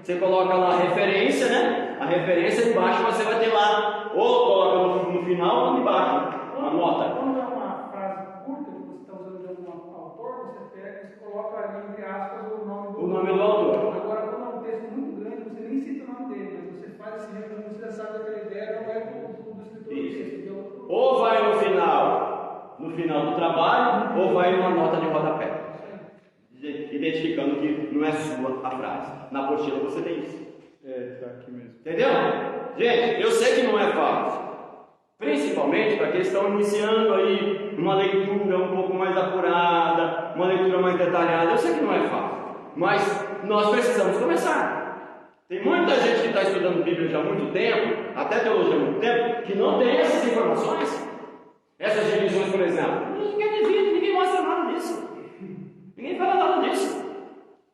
Você coloca lá a referência, né? A referência embaixo você vai ter lá, ou coloca no final ou embaixo, a nota.
Quando é uma frase curta que você está usando de algum autor, você coloca ali entre aspas o nome do
autor.
Agora, quando é um texto muito grande, você nem cita o nome dele, mas você faz esse resumo, você já sabe daquela ideia, não é do escritor do texto.
Ou vai no final do trabalho, ou vai numa nota de rodapé, identificando que não é sua a frase. Na apostila você tem isso.
Tá aqui mesmo.
Entendeu? Gente, eu sei que não é fácil. Principalmente para aqueles que estão iniciando aí uma leitura um pouco mais apurada, uma leitura mais detalhada. Eu sei que não é fácil, mas nós precisamos começar. Tem muita gente que está estudando Bíblia já há muito tempo, até teologia há muito tempo, que não tem essas informações. Essas divisões, por exemplo. Ninguém mostra nada disso. Ninguém fala nada disso.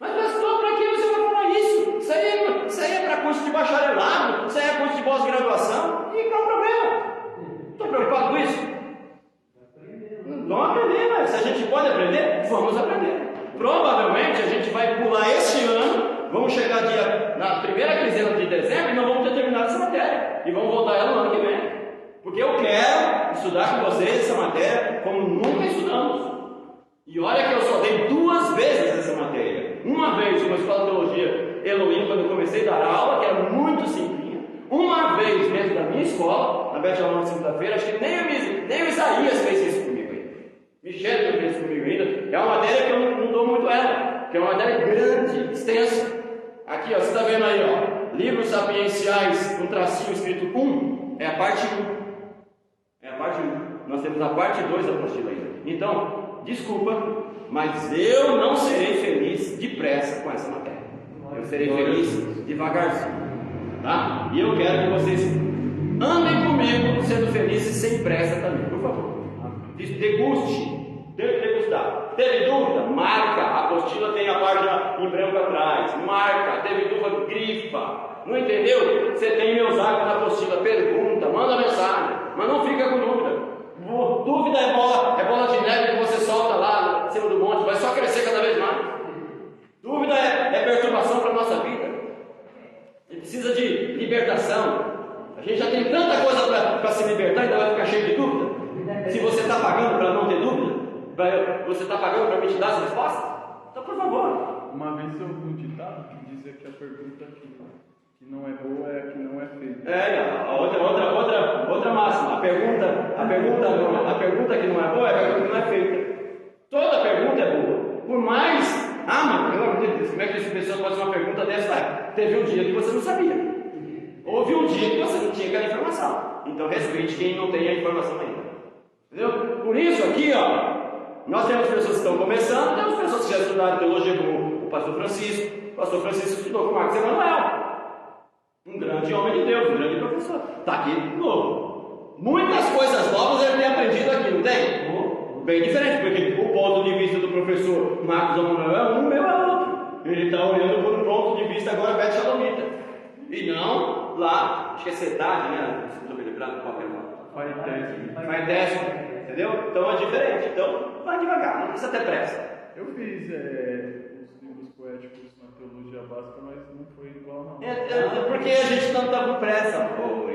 Mas pastor, para que você vai falar isso? Isso aí é para curso de bacharelado, isso aí é curso de pós-graduação. E qual é o problema? Estou preocupado com isso? Vamos aprender, mas se a gente pode aprender, vamos aprender. Provavelmente a gente vai pular este ano, vamos chegar na primeira quinzena de dezembro e não vamos ter terminado essa matéria. E vamos voltar ela no ano que vem. Porque eu quero estudar com vocês essa matéria como nunca estudamos. E olha que eu só dei 2 vezes essa matéria. Uma vez uma escola de teologia Elohim, quando eu comecei a dar aula, que era muito simplinha. Uma vez dentro da minha escola, na Beth Shalom na segunda-feira, acho que nem o Isaías fez isso comigo ainda. Michel fez isso comigo ainda. É uma matéria que eu não dou muito ela, que é uma matéria grande, extensa. Aqui, ó, você está vendo aí, ó, livros sapienciais, um tracinho escrito 1, é a parte 1. É a parte 1. Nós temos a parte 2 da apostila ainda. Então, desculpa, mas eu não serei feliz depressa com essa matéria. Eu serei feliz devagarzinho. Tá? E eu quero que vocês andem comigo, sendo felizes sem pressa também, por favor. Degustar. Teve dúvida? Marca. A apostila tem a página em branco atrás. Marca. Teve dúvida? Grifa. Não entendeu? Você tem meu zap na apostila. Pergunta, manda mensagem. Mas não fica com dúvida. Dúvida é bola de neve que você solta lá em cima do monte. Vai só crescer cada vez mais. Dúvida é perturbação para a nossa vida. A gente precisa de libertação. A gente já tem tanta coisa para se libertar, ainda vai ficar cheio de dúvida. Se você está pagando para não ter dúvida, você está pagando para me te dar as respostas? Então, por favor.
Uma vez eu ouvi um ditado que dizia que a pergunta que não é boa é a que não é feita.
Outra máxima. A pergunta que não é boa é a pergunta que não é feita. Toda pergunta é boa. Por mais. Mas pelo amor de Deus, como é que essa pessoa pode fazer uma pergunta dessa? Teve um dia que você não sabia. Houve um dia que você não tinha aquela informação. Então respeite quem não tem a informação ainda. Entendeu? Por isso aqui, ó, nós temos pessoas que estão começando, temos pessoas que já estudaram teologia, como o pastor Francisco. O pastor Francisco estudou com Marcos Emanuel. Um grande homem de Deus, um grande professor. Está aqui de novo. Muitas coisas novas ele tem aprendido aqui, não tem? Bem diferente, porque o ponto de vista do professor Marcos Emanuel é um, o meu é outro. Ele está olhando por um ponto de vista agora Beth Shalomita. E não lá, acho que é CETAD, né? Não estou me lembrando qual é o nome. Vai décimo, entendeu? Então é diferente. Então vai devagar, não precisa ter pressa.
Eu fiz os livros poéticos na teologia básica, mas não foi igual não.
Porque a gente não está com pressa, pô.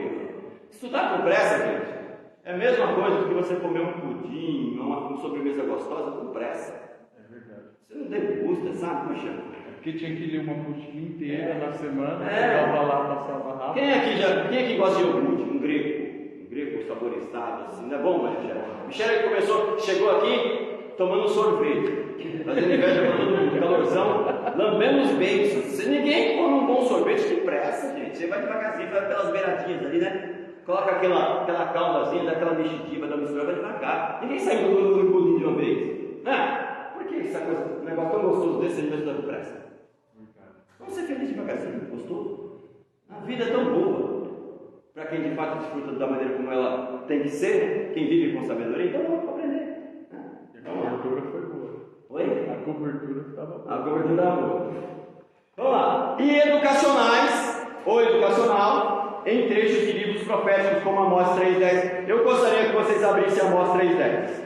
Estudar com pressa, gente, é a mesma coisa que você comer um pudim, uma sobremesa gostosa com pressa.
É verdade.
Você não degusta, sabe, Puxa?
Porque tinha que ler uma apostila inteira na semana, chegava lá, passava rápido.
Quem aqui gosta de iogurte, um grego saborizado, assim, não é bom, Michel? Michel chegou aqui tomando sorvete, fazendo inveja para todo mundo, calorzão, lambendo os beijos. Se ninguém come um bom sorvete, que pressa, gente. Você vai devagarzinho, vai pelas beiradinhas ali, né? Coloca aquela caldazinha, dá aquela mexidinha, dá mistura, vai devagar. Ninguém sai engolindo de uma vez. Por que essa coisa, um negócio tão gostoso desse, a gente vai estudar com pressa? Vamos ser felizes devagarzinho, gostou? A vida é tão boa. Para quem de fato desfruta da maneira como ela tem que ser, quem vive com sabedoria, então vamos aprender.
A cobertura foi boa.
Oi?
A cobertura estava boa.
A cobertura estava boa. Vamos lá. E educacionais, ou educacional, em trechos de livros proféticos como Amós 3:10. Eu gostaria que vocês abrissem Amós 3:10.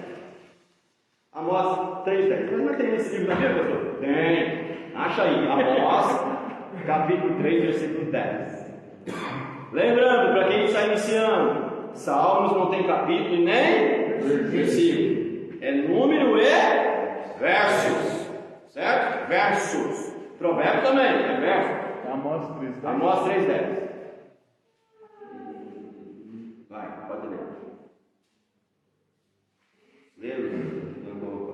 Amós 3:10. Mas não tem esse livro na Bíblia, pastor? Tem. Acha aí. Amós capítulo 3, versículo 10. Lembrando, para quem está iniciando, Salmos não tem capítulo e nem versículo. É número e versos. Certo? Versos. Provérbio também, é verso.
Amós 3:10.
Amós 3:10. Vai, pode ler. Lê,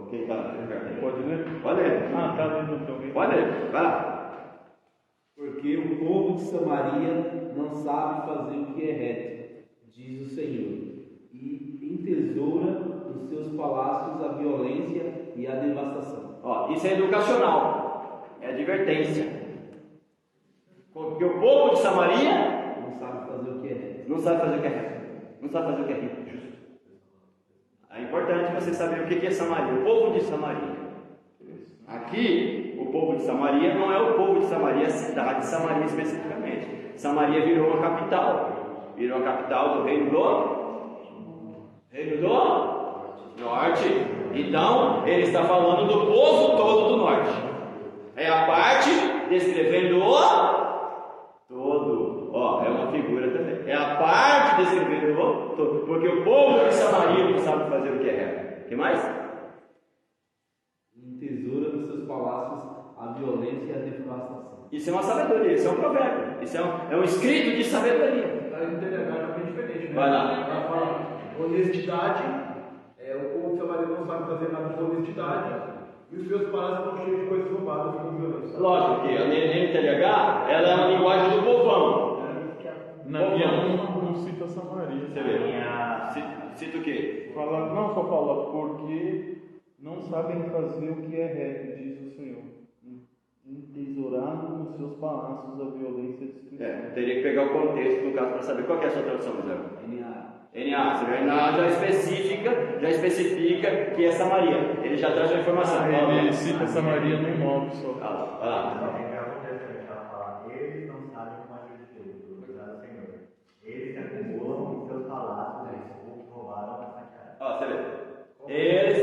quem está perto?
Pode ler?
Pode ler.
Ah, tá lendo também.
Pode ler, vai lá.
Porque o povo de Samaria não sabe fazer o que é reto, diz o Senhor, e entesoura nos seus palácios a violência e a devastação.
Ó, isso é educacional, é advertência. Porque o povo de Samaria
Não sabe fazer o que é reto.
não sabe fazer o que é reto, não sabe fazer o que é justo. É importante você saber o que é Samaria, o povo de Samaria. Aqui, o povo de Samaria não é o povo de Samaria, a cidade de Samaria especificamente. Samaria virou uma capital, virou a capital do reino do norte. Então, ele está falando do povo todo do norte. É a parte descrevendo o todo. Ó, é uma figura também. É a parte descrevendo o todo. Porque o povo de Samaria não sabe fazer o que é reto. O que mais?
Entesoura nos seus palácios a violência e a devastação.
Isso é uma sabedoria, isso é um provérbio. Isso é um escrito de sabedoria.
Aí no TDAH é bem diferente, né?
Vai lá.
Ela fala honestidade, o povo samaritano não sabe fazer nada de honestidade, e os seus palácios estão cheios de coisas roubadas e com violência.
Lógico que a NTLH, ela é uma linguagem do povão.
Na minha não cita Samaria.
Você vê? Cita o quê?
Fala, não, só fala, porque não sabem fazer o que é reto, diz o Senhor. Entesourado nos seus palácios a violência e a destruição.
Teria que pegar o contexto do caso para saber qual que é a sua tradução, José. NA. Já especifica que é Samaria. Ele já traz a informação.
Ele cita Samaria no 9 só.
Vai lá.
Eles não sabem como agir de Deus, coitado do Senhor. Eles se acumulam em seus palácios, eles roubaram a saqueada.
Você vê? Eles.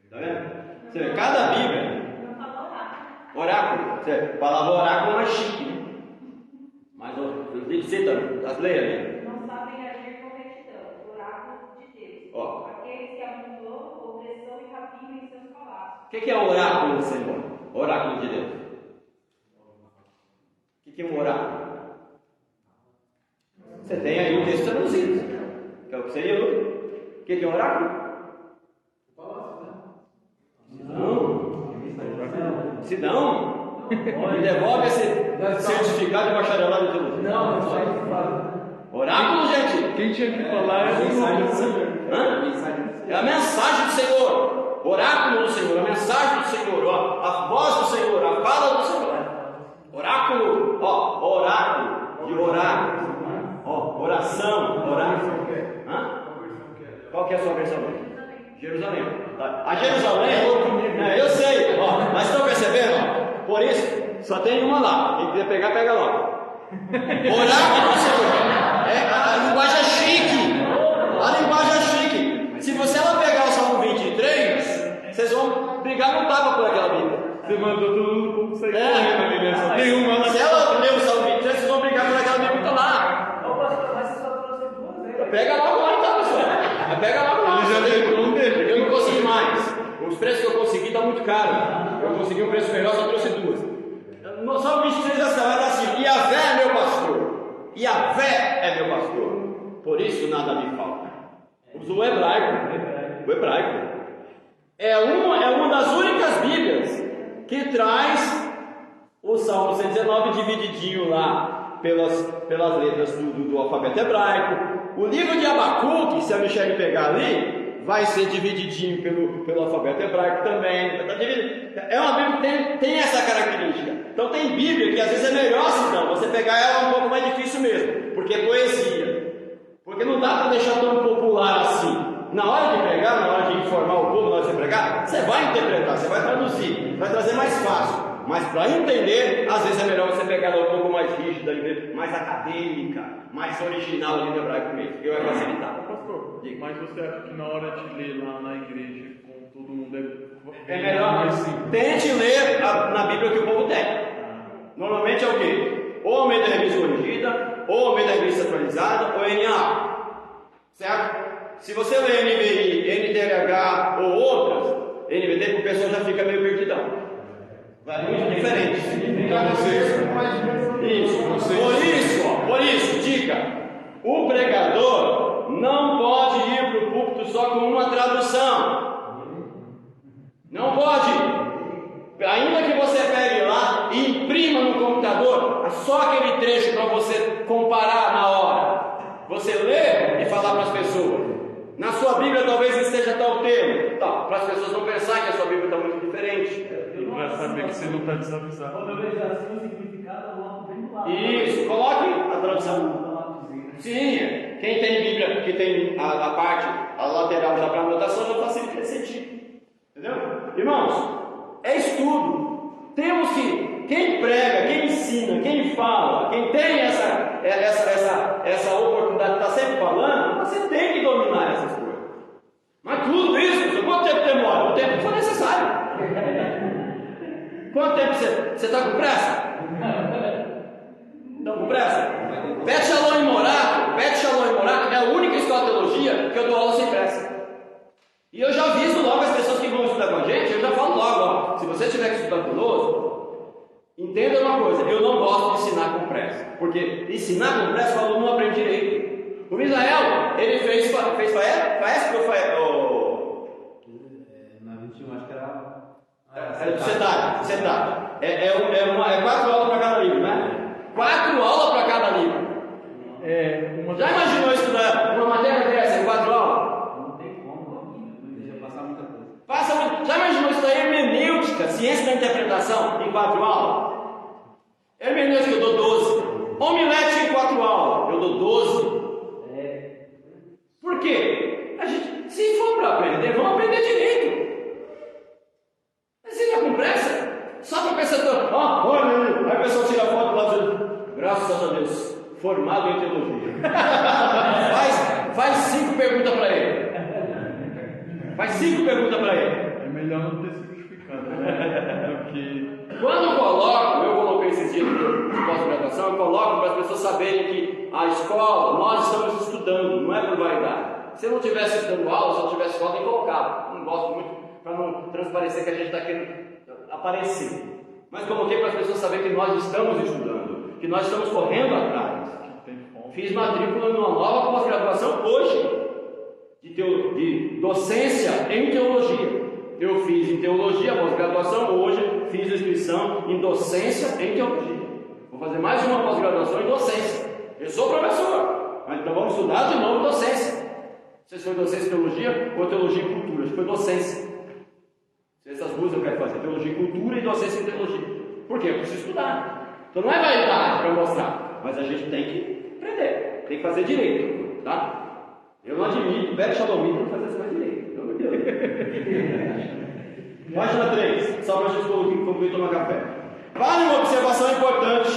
Tá vendo? Você vê, cada Bíblia.
Não falou nada.
Oráculo. Você vê, a palavra oráculo é mais chique, né? Mas os livros citam, as leis ali.
Não sabem agir com retidão. Oráculo de Deus.
Ó.
Aqueles que amontoam opressão e rapina em seus palácios.
O que é o oráculo do Senhor? Oráculo de Deus. O que é um oráculo? Você tem aí o texto traduzido. Que é o que seria o que é um oráculo? Sidão? Me devolve esse certificado de bacharelado de teologia.
Não sai de
Oráculo, gente.
Quem tinha que falar é o Senhor.
É a mensagem do Senhor. Oráculo do Senhor, a mensagem do Senhor, a voz do Senhor, a fala do Senhor. Oráculo, oráculo, de orar. Oração, oráculo. Qual que é a sua versão? Jerusalém. A Jerusalém é outro nível. Eu sei, mas estão percebendo? Por isso, só tem uma lá. Quem quiser pegar, pega logo. Oráculo do Senhor. A linguagem é chique. A linguagem é chique. Se você ela pegar o Salmo 23, vocês vão brigar no tapa por aquela Bíblia.
Você mandou todo mundo como sair correndo ali, né? Só tem uma lá.
Se ela ler o Salmo 23, vocês vão brigar por aquela Bíblia que está lá. Pega logo lá então, pessoal. Pega logo lá.
Ele já pegou um dele.
Eu não consegui mais. Os preços que eu consegui estão muito caros. Eu consegui um preço melhor, só trouxe duas. No Salmo 23 vai estar assim: Iavé é meu pastor. Iavé é meu pastor. Por isso nada me falta. Usa o hebraico. O hebraico. É uma das únicas Bíblias que traz o Salmo 119 divididinho lá pelas letras do alfabeto hebraico. O livro de Abacuque, se a Michelle pegar ali, vai ser divididinho pelo alfabeto hebraico também. É uma Bíblia que tem essa característica. Então tem Bíblia que às vezes é melhor se não. Você pegar ela é um pouco mais difícil mesmo, porque é poesia. Porque não dá para deixar tão popular assim. Na hora de pregar, na hora de informar o povo, na hora de você pregar, você vai interpretar, você vai traduzir, vai trazer mais fácil. Mas para entender, às vezes é melhor você pegar ela um pouco mais rígida, mais acadêmica, mais original ali no hebraico mesmo, porque vai facilitar.
Pastor, mas você acha que na hora de ler lá na igreja com todo mundo
é melhor?
mais simples?
Tente ler na Bíblia que o povo tem. Normalmente é o quê? Ou Almeida Revista Corrigida, ou Almeida Revista Atualizada, ou NA. Certo? Se você lê NVI, NTLH ou outras, NVD, o pessoal já fica meio perdidão. Vai muito diferente. Por isso, dica: o pregador não pode ir para o púlpito só com uma tradução. Não pode. Ainda que você pegue lá e imprima no computador só aquele trecho para você comparar na hora. Você lê e falar para as pessoas. Na sua Bíblia talvez esteja tal termo, para as pessoas não pensarem que a sua Bíblia está muito diferente.
E para saber que você não está desavisado.
Quando eu vejo assim o significado, eu coloco bem do lado.
Isso, coloque a tradução. Sim, quem tem Bíblia, que tem a lateral já para anotação, já facilita esse sentido. Entendeu? Irmãos, é estudo. Temos que, quem prega, quem ensina, quem fala, quem tem essa oportunidade de estar sempre falando, você tem que dominar essas coisas. Mas tudo isso, quanto tempo demora? O tempo que for necessário. Quanto tempo você está com pressa? Estão com pressa? Beth Shalom e Morato é a única escola de teologia que eu dou aula sem pressa. E eu já aviso logo as pessoas que vão estudar com a gente, eu já falo logo, ó, se você tiver que estudar conosco, entenda uma coisa, eu não gosto de ensinar com pressa, porque ensinar com pressa o aluno não aprende direito. O Israel, ele fez FAESP ou FAESP?
Na 21, acho que era...
Era do CETAD. É 4 aulas para cada livro, né? 4 aulas para cada livro. Já imaginou estudar uma matéria dessa em 4 aulas? Já imaginou isso daí? Hermenêutica, ciência da interpretação, em 4 aulas? Hermenêutica eu dou 12. Homilética em 4 aulas, eu dou 12. Por quê? Se for para aprender, vamos aprender direito. Mas você está com pressa? Só para o pensador, olha aí a pessoa tira a foto lá dizendo, graças a Deus, formado em teologia. faz 5 perguntas para ele. Faz 5 perguntas para ele.
É melhor não ter simplificado, né? Do que...
Quando eu coloquei esses dias de pós-graduação, eu coloco para as pessoas saberem que a escola, nós estamos estudando, não é por vaidade. Se eu não estivesse dando aula, se eu tivesse escola, nem colocava. Não gosto muito para não transparecer que a gente está querendo aparecer. Mas coloquei para as pessoas saberem que nós estamos estudando, que nós estamos correndo atrás. Fiz matrícula numa nova pós-graduação hoje. De docência em teologia. Eu fiz em teologia, pós-graduação, hoje fiz inscrição em docência em teologia. Vou fazer mais uma pós-graduação em docência. Eu sou professor, mas então vamos estudar de novo docência. Não sei se foi docência em teologia ou teologia em cultura, acho que foi docência. Essas duas eu quero fazer, teologia em cultura e docência em teologia. Por quê? Eu preciso estudar. Então não é vaidade para mostrar, mas a gente tem que aprender, tem que fazer direito, tá? Eu não admito, Beth Shalom não fazer as coisas direito. Pelo amor de Deus. Página 3, só para a gente concluir e tomar café. Vale uma observação importante.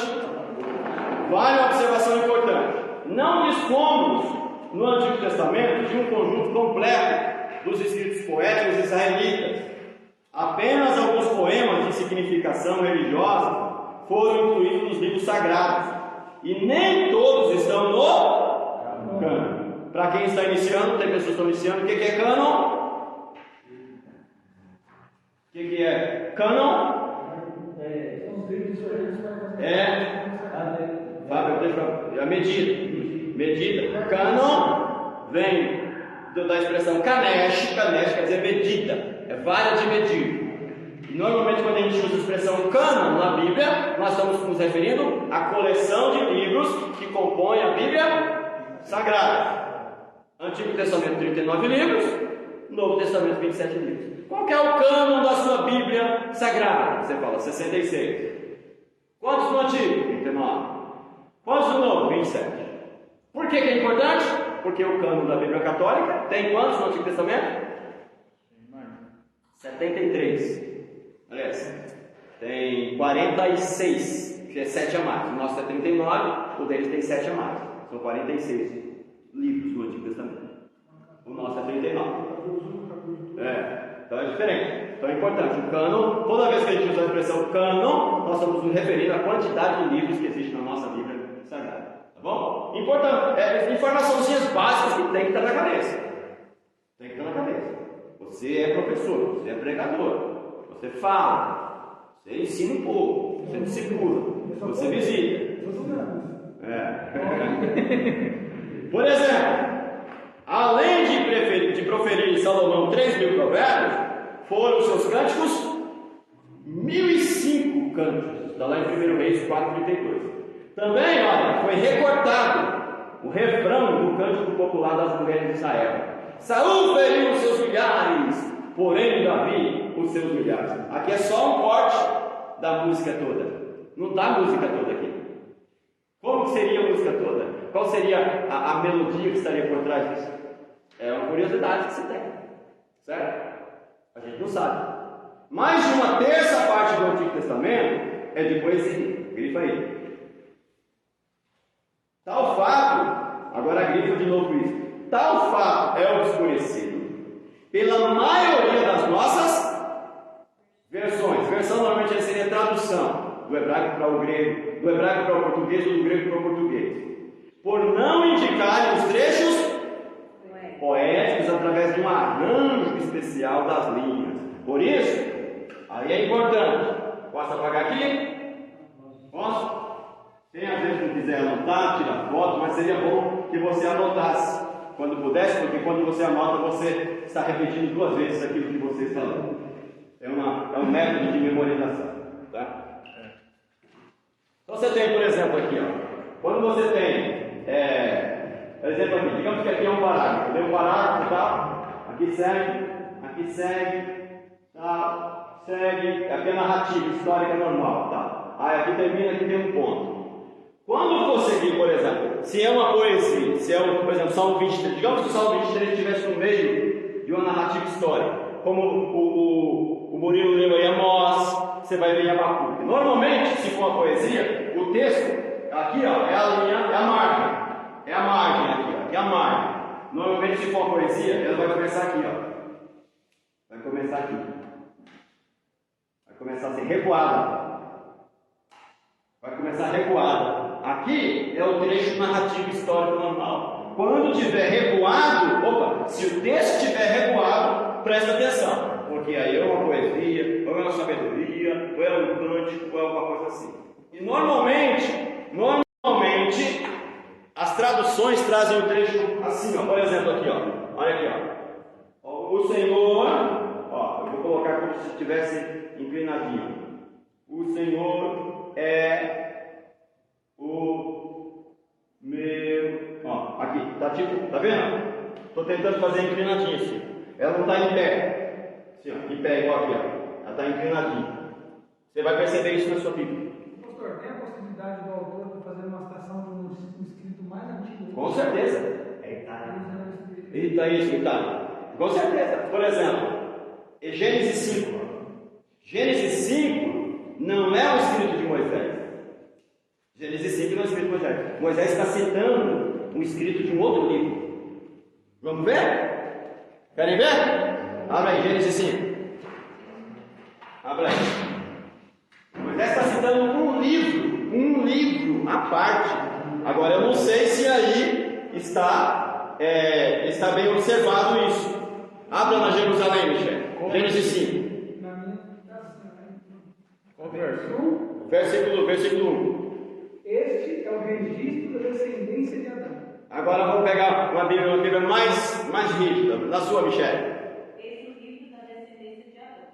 Não dispomos no Antigo Testamento de um conjunto completo dos escritos poéticos israelitas. Apenas alguns poemas de significação religiosa foram incluídos nos livros sagrados. E nem todos estão no cânon. Para quem está iniciando, tem pessoas que estão iniciando, o que é cânon? O que é cânon? A medida. Cânon vem da expressão kanesh. Kanesh quer dizer medida, é vara de medir. E normalmente quando a gente usa a expressão cânon na Bíblia, nós estamos nos referindo à coleção de livros que compõem a Bíblia Sagrada. Antigo Testamento 39 livros, Novo Testamento 27 livros. Qual que é o cânon da sua Bíblia Sagrada? Você fala 66. Quantos no Antigo? 39. Quantos no Novo? 27. Por que é importante? Porque o cânon da Bíblia Católica tem quantos no Antigo Testamento? 73. Aliás, tem 46, que é 7 a mais. O nosso é 39, o deles tem 7 a mais. São 46 livros do Antigo Testamento. O nosso é 39. Então é diferente. Então é importante. O cânon, toda vez que a gente usa a expressão cânon, nós estamos nos referindo à quantidade de livros que existe na nossa Bíblia Sagrada. Tá bom? Importante. Informações básicas que tem que estar na cabeça. Tem que estar na cabeça. Você é professor, você é pregador, você fala, você ensina um pouco, você discipula, você visita. Por exemplo, além de proferir Salomão 3.000 provérbios, foram os seus cânticos 1.005 cânticos. Está lá em 1 Reis 4,32. Também, olha, foi recortado o refrão do cântico popular das mulheres de Israel. Saul feriu os seus milhares, porém Davi os seus milhares. Aqui é só um corte da música toda. Não está a música toda aqui. Como seria a música toda? Qual seria a melodia que estaria por trás disso? É uma curiosidade que você tem. Certo? A gente não sabe. Mais de uma terça parte do Antigo Testamento é de poesia. Grifa aí. Tal fato, agora grifa de novo isso. Tal fato é obscurecido pela maioria das nossas versões. Versão normalmente seria tradução do hebraico para o grego, do hebraico para o português ou do grego para o português. Por não indicarem os trechos poéticos através de um arranjo especial das linhas. Por isso, aí é importante. Posso apagar aqui? Posso? Quem às vezes não quiser anotar, tirar foto, mas seria bom que você anotasse quando pudesse, porque quando você anota, você está repetindo 2 vezes aquilo que você está lendo. É um método de memorização. Tá? Então você tem, por exemplo, aqui, quando você tem, exemplo aqui, digamos que aqui é um parágrafo, tem um parágrafo, tá? Aqui segue, tá? Segue, aqui é narrativa histórica normal, tá? Aí aqui termina, aqui tem um ponto. Quando você seguir, por exemplo, se é uma poesia, se é, por exemplo, Salmo 23, digamos que o Salmo 23 estivesse no meio de uma narrativa histórica, como o Murilo leu aí Amós, você vai ver em Abacuque. Normalmente, se for uma poesia, o texto, aqui é a linha, é a margem aqui, é a margem. Normalmente, se for uma poesia, ela vai começar aqui, vai começar aqui. Vai começar assim, recuada. Vai começar recuada. Aqui é o trecho narrativo histórico normal. Quando tiver recuado, se o texto estiver recuado, presta atenção, porque aí é uma poesia, ou é uma sabedoria, ou é um cântico, ou é alguma coisa assim. E normalmente, as traduções trazem o trecho assim, por exemplo, aqui, olha aqui, o Senhor, eu vou colocar como se estivesse inclinadinho. O Senhor é o meu. Aqui, tá tipo, tá vendo? Estou tentando fazer inclinadinho assim. Ela não está em pé. Assim, em pé igual aqui, ela está inclinadinha. Você vai perceber isso na sua Bíblia.
Pastor, tem a possibilidade do autor de fazer uma citação de um escrito mais antigo?
Com certeza. Eita, isso, Itália. Com certeza. Por exemplo, Gênesis 5. Gênesis 5 não é o escrito de Moisés. Gênesis 5 não é o escrito de Moisés. Moisés está citando um escrito de um outro livro. Vamos ver? Querem ver? Abre aí, Gênesis 5. Abre aí. Moisés está citando um livro à parte. Agora eu não sei se aí está bem observado isso. Abra na Jerusalém, Michel. Gênesis 5. Versículo 1.
Este é o registro da descendência de Adão.
Agora vamos pegar uma Bíblia mais rígida. Na sua, Michele.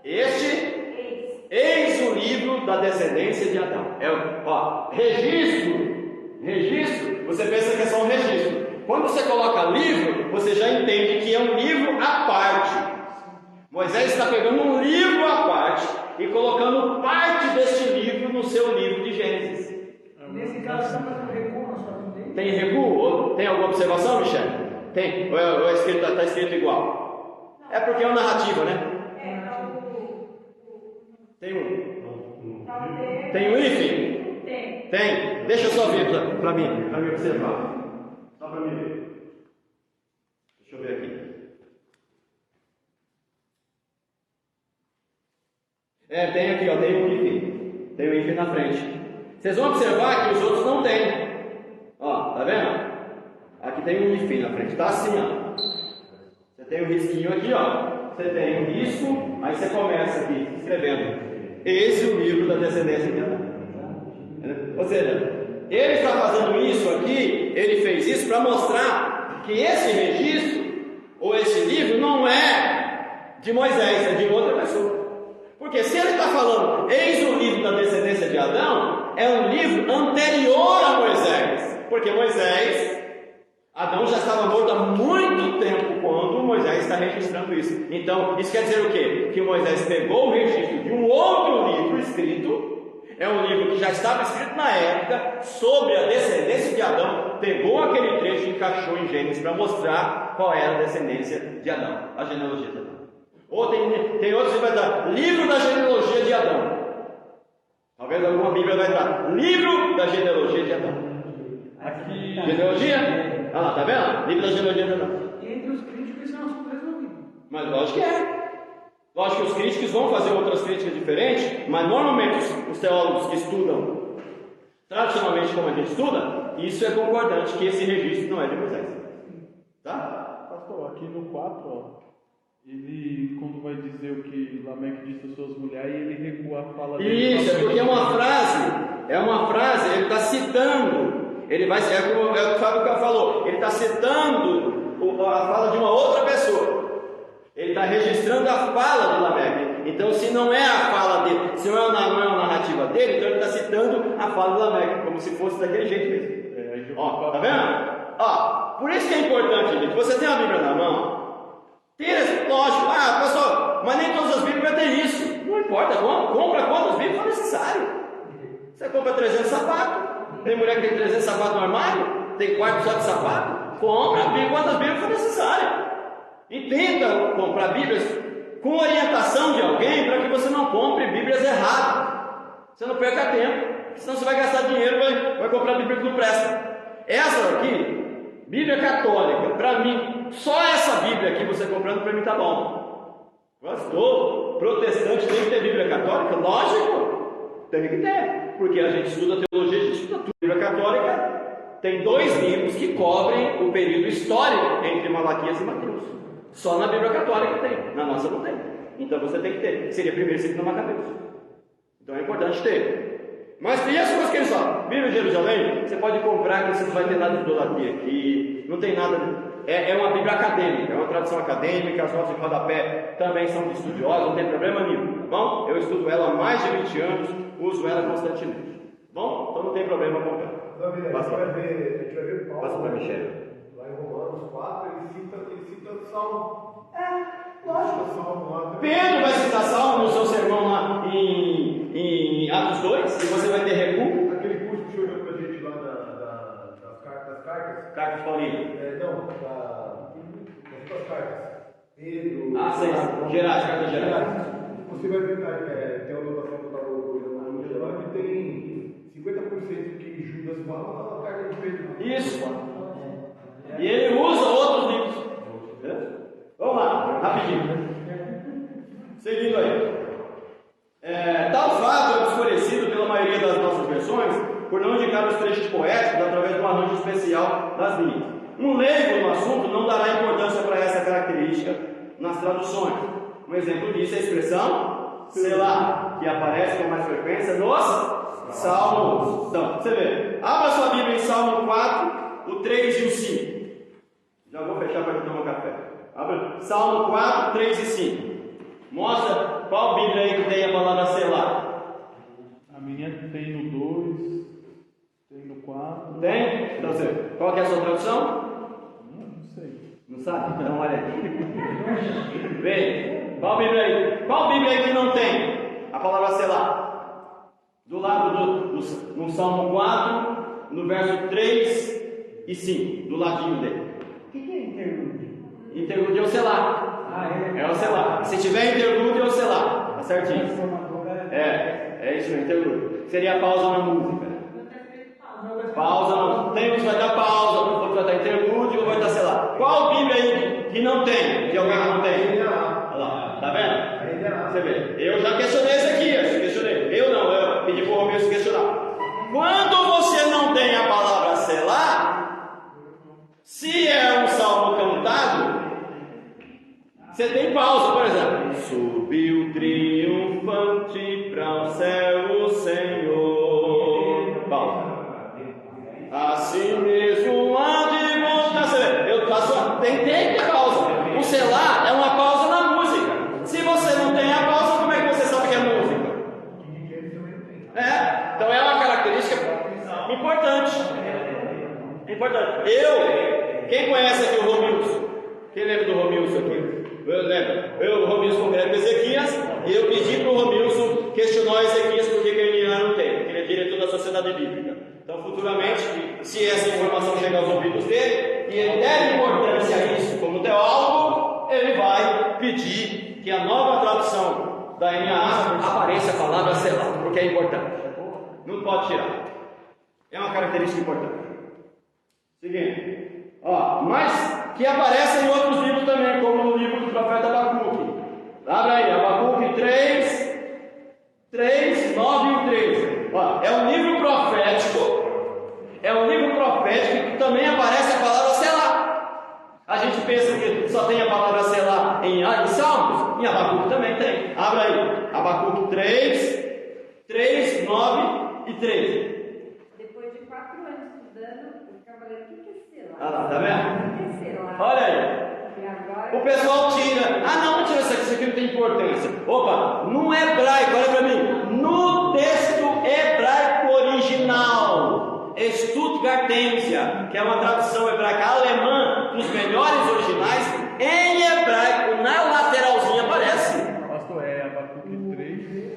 Eis o livro da descendência de Adão. Registro, você pensa que é só um registro. Quando você coloca livro, você já entende que é um livro à parte. Moisés está pegando um livro à parte e colocando parte deste livro no seu livro de Gênesis.
Nesse caso, está fazendo recuo na sua Bíblia?
Tem recuo? Tem alguma observação, Michel? Tem? Ou está escrito igual? É porque é uma narrativa, né? Tem um hífen? Tem. Deixa eu só ver para mim observar. Só para mim ver. Deixa eu ver aqui. Tem aqui, ó, tem um hífen. Tem um hífen na frente. Vocês vão observar que os outros não tem. Ó, tá vendo? Aqui tem um hífen na frente, tá assim, ó. Você tem um risquinho aqui, ó. Você tem um risco, aí você começa aqui, escrevendo. Esse é o livro da descendência de Adão. Ou seja, ele está fazendo isso aqui, ele fez isso para mostrar que esse registro, ou esse livro, não é de Moisés, é de outra pessoa. Porque se ele está falando, eis o livro da descendência de Adão, é um livro anterior a Moisés. Porque Adão já estava morto há muito tempo quando Moisés está registrando isso. Então, isso quer dizer o quê? Que Moisés pegou o registro de um outro livro escrito, é um livro que já estava escrito na época, sobre a descendência de Adão, pegou aquele trecho e encaixou em Gênesis para mostrar qual era a descendência de Adão, a genealogia de Adão. Ou tem outros que vai dar livro da genealogia de Adão. Talvez alguma Bíblia vai dar livro da genealogia de Adão.
Aqui.
Genealogia? Ah, tá vendo? Livro da genealogia de Adão.
E entre os críticos isso é uma surpresa na Bíblia.
Mas lógico que é. Lógico que os críticos vão fazer outras críticas diferentes, mas normalmente os teólogos que estudam tradicionalmente como a gente estuda, isso é concordante que esse registro não é de Moisés. Tá?
Pastor, aqui no 4, ó, ele, quando vai dizer o que Lameque disse às suas mulheres, ele recua a fala dele.
Isso, é porque é uma frase, ele está citando, ele vai, é como o Fábio falou, ele está citando a fala de uma outra pessoa. Ele está registrando a fala de Lameque. Então, se não é a fala dele, se não é a narrativa dele, então ele está citando a fala de Lameque, como se fosse daquele jeito mesmo. Ó, tá vendo? Ó, por isso que é importante, gente. Você tem uma Bíblia na mão, tira, lógico. Ah, pastor, mas nem todas as Bíblias têm isso. Não importa, compra quantas Bíblias for necessário. Você compra 300 sapatos. Tem mulher que tem 300 sapatos no armário, tem quarto só de sapato. Compra quantas Bíblias for necessário. E tenta comprar Bíblias com orientação de alguém para que você não compre Bíblias erradas. Você não perca tempo, senão você vai gastar dinheiro e vai comprar Bíblia que não presta. Essa aqui, Bíblia católica, para mim, só essa Bíblia aqui você comprando para mim tá bom. Pastor, protestante tem que ter Bíblia católica? Lógico, tem que ter, porque a gente estuda teologia, a gente estuda tudo. Bíblia católica tem 2 livros que cobrem o período histórico entre Malaquias e Mateus. Só na Bíblia católica tem, na nossa não tem. Então você tem que ter. Seria primeiro e segundo Macabeus. Então é importante ter. Mas tem as coisas que eles falam. Bíblia de Jerusalém, você pode comprar que você não vai ter nada de idolatria aqui. Não tem nada. É uma Bíblia acadêmica, é uma tradução acadêmica. As notas de rodapé também são de estudiosos, não tem problema nenhum. Tá bom? Eu estudo ela há mais de 20 anos, uso ela constantemente. Tá bom? Então não tem problema comprar.
A gente vai ver Paulo.
Passa para Michel.
Lá em Romanos 4, ele cita Salmo.
Lógico. Pedro vai citar Salmo no seu sermão lá em Atos 2, e você vai ter recuo.
Aquele curso que o senhor deu pra gente lá das cartas.
Cartas Paulinas.
Não, das cartas. Pedro.
Sim. Gerais, cartas gerais.
Você vai ver, tem uma anotação que eu estava olhando lá, que tem 50% que Judas fala na carta de Pedro.
Isso. E ele usa outros livros. Vamos lá, rapidinho. Seguindo aí. Tal fato é obscurecido pela maioria das nossas versões por não indicar os trechos poéticos através de um arranjo especial das linhas. Um leigo no assunto não dará importância para essa característica nas traduções. Um exemplo disso é a expressão selá, que aparece com mais frequência nos Salmos. Então, você vê. Abra sua Bíblia em Salmo 4, o 3 e o 5. Já vou fechar para a gente tomar café. Abra Salmo 4, 3 e 5. Mostra qual Bíblia aí que tem a palavra selá.
A minha tem no 2, tem no 4.
Tem? Então, qual que é a sua tradução?
Não sei.
Não sabe? Então olha aqui. Vem. Qual Bíblia aí? Qual Bíblia aí que não tem a palavra selá? Do lado no Salmo 4, no verso 3 e 5, do ladinho dele.
O que é interlúdio?
Interlúdio é o selá. É o selá. Se tiver interlúdio é o selá. Tá certinho. É isso mesmo, interlúdio. Seria a pausa na música. Pausa não. Tem uns que vai dar pausa, outro vai dar interlúdio ou vai dar selá. Qual Bíblia aí que não tem? Que alguém não tem? Olha lá. Tá vendo? Você vê. Eu já questionei esse aqui. Se é um salmo cantado, você tem pausa, por exemplo. Subiu triunfante para o céu o Senhor. Pausa. Assim mesmo há de voltar. Eu faço. Tem que ter pausa. O selar é uma pausa na música. Se você não tem a pausa, como é que você sabe que é música? Então é uma característica importante. Quem conhece aqui o Romilson? Quem lembra do Romilson aqui? Eu lembro. O Romilson congrega Ezequias, e eu pedi para o Romilson questionar Ezequias porque ele não tem, porque ele é diretor da Sociedade Bíblica. Então, futuramente, se essa informação chegar aos ouvidos dele, e ele der importância a isso como teólogo, ele vai pedir que a nova tradução da NAA apareça a palavra selá, porque é importante. Não pode tirar. É uma característica importante. Seguinte. Mas que aparece em outros livros também, como no livro do profeta Abacuque. Abra aí, Abacuque 3, 9 e 13. É um livro profético. É um livro profético que também aparece a palavra selá. A gente pensa que só tem a palavra selá em Salmos, em Abacuque também tem. Abra aí, Abacuque 3, 9 e 13.
Depois de 4 anos estudando, eu ficava lendo, o que é selá?
Ah lá, tá vendo?
O que é selá?
Olha aí. O pessoal tira. Não tira isso aqui não tem importância. Opa, no hebraico, olha para mim. No texto hebraico original, Stuttgartensia, que é uma tradução hebraica alemã dos melhores originais, em hebraico, na lateralzinha aparece.
Pastor, é Abacuque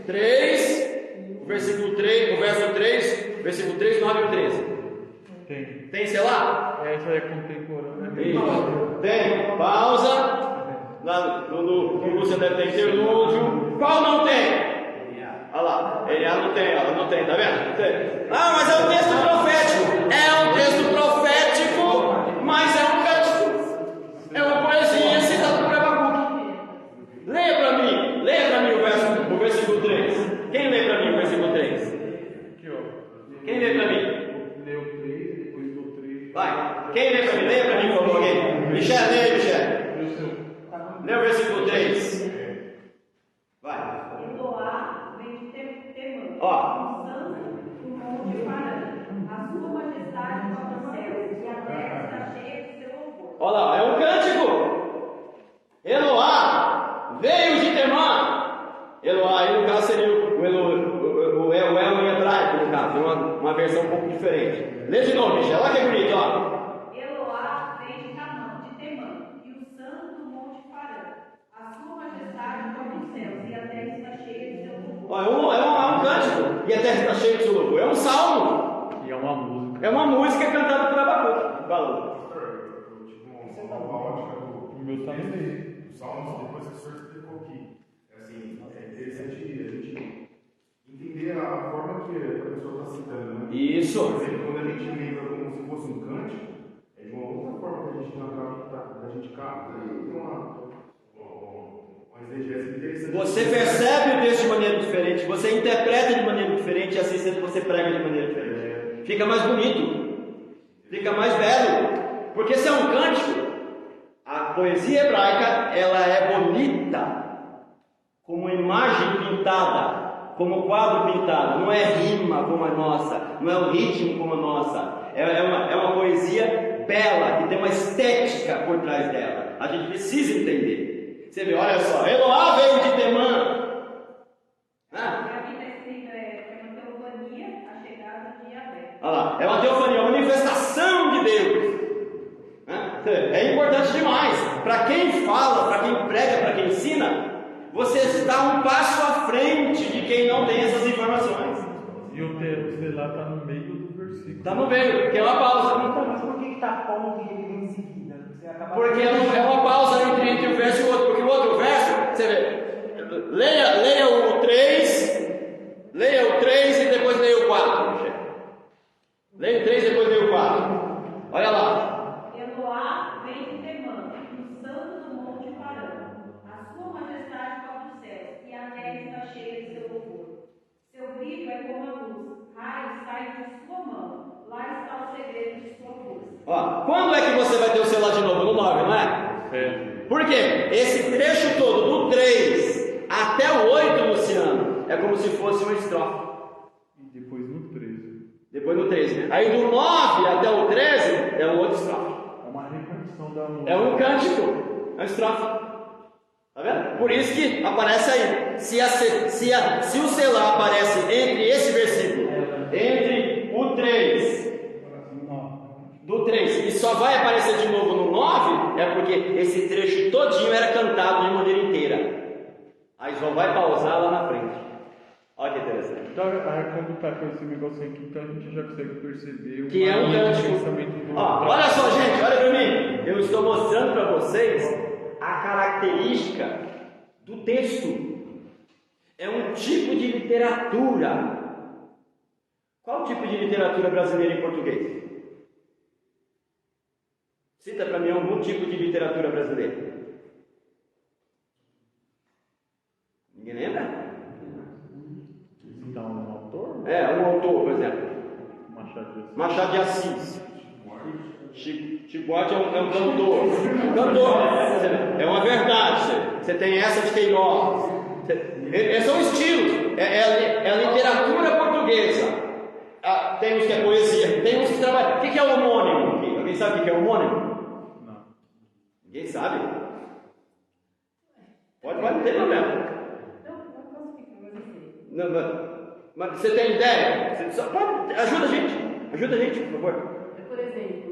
3, versículo 3, o verso 3, versículo 3, 9 e 13. Tem, sei lá?
Essa é contemporânea.
Tem. Pausa. No você deve ter interlúdio. Qual não tem? Olha lá. Ela não tem, tá vendo? Tem. Mas é um texto profético. É um texto profético, mas é um cântico. É uma poesia citada por Abacuque. Leia para mim o versículo 3. Quem lê para mim o versículo 3?
Aqui, ó.
Quem lê para mim?
Leu 3, depois do 3.
Vai. Quem lê para mim? Leia para mim, por favor, alguém. Michel, leia, Michel. Lê o versículo 3. Vai.
Eloá vem de Temã.
Ó.
O santo do monte Parã. A sua majestade toca os céus, e a terra está cheia de seu louvor.
Olha lá, é um cântico. Eloá veio de Temã. Eloá, aí no caso seria o El em hebraico, no caso, uma versão um pouco diferente. Lê de novo, Michel, olha que bonito, ó.
Eloá vem de Temã, e o santo do monte Parã. A sua majestade toca os céus, e a terra está cheia de seu louvor.
É um cântico, e a terra está cheia de seu louvor. É um salmo.
E é uma música.
É uma música cantada por Abacuque. Falou.
Uma ótica do
O meu tá no meio.
Salmos, depois que o senhor explicou aqui. É interessante a gente entender a forma que a pessoa está citando, né?
Isso.
Por exemplo, quando a gente lembra como se fosse um cântico, é de uma outra forma que a gente capta. Tem uma exegese interessante.
Você percebe o texto de maneira diferente, você interpreta de maneira diferente, e assim você prega de maneira diferente. Fica mais bonito, fica mais belo. Porque se é um cântico, a poesia hebraica, ela é bonita, como imagem pintada, como quadro pintado. Não é rima como a nossa, não é um ritmo como a nossa. É uma poesia bela, que tem uma estética por trás dela. A gente precisa entender. Você vê, olha só, Eloá veio de Temã.
Aqui está escrito, é uma teofania, a chegada de Yahvé.
Olha lá, é uma teofania, uma manifestação de Deus. É importante demais. Para quem fala, para quem prega, para quem ensina, você está um passo à frente de quem não tem essas informações.
E o termo, sei lá, está no meio do versículo.
Está no meio, que é uma pausa.
Mas por que está pondo ele em seguida?
Porque é uma pausa entre o verso e o outro. Porque o outro verso, você vê, leia o 3 e depois leia o 4. Leia o 3 e depois leia o 4. Olha lá.
Eloá vem de Temã, o santo do monte Parã. A sua majestade toca os céus, e a terra está cheia de seu louvor. Seu brilho é como a luz, raios saem de sua mão. Lá está o segredo de sua força.
Ó, quando é que você vai ter o celular de novo? No 9, não é? Por quê? Esse trecho todo, do 3 até o 8, Luciano, é como se fosse uma estrofe.
E depois no 13.
Depois no 13. Aí do 9 até o 13 é um outro estrofe.
É uma repetição da música.
É um cântico, é uma estrofe. Tá vendo? Por isso que aparece aí. Se o selar aparece entre esse versículo, entre o 3, do 3, e só vai aparecer de novo no 9, é porque esse trecho todinho era cantado de maneira inteira. Aí só vai pausar lá na frente. Olha que interessante.
Então, quando está com esse negócio aqui, então a gente já consegue perceber
que é um cântico. Olha só, gente, olha para mim. Eu estou mostrando para vocês a característica do texto. É um tipo de literatura. Qual tipo de literatura brasileira em português? Cita para mim algum tipo de literatura brasileira. Ninguém lembra?
Então, um autor?
Um autor, por exemplo.
Machado de Assis.
Machado de Assis. Chico Buarque é um cantor. É uma verdade. Você tem essa de Queiroz. São estilos. É a literatura portuguesa. Tem uns que é poesia. Tem uns que trabalham. O que é homônimo aqui? Alguém sabe o que é homônimo?
Não.
Ninguém sabe? Pode, não tem problema. Mas você tem ideia? Ajuda a gente, por favor.
Por exemplo,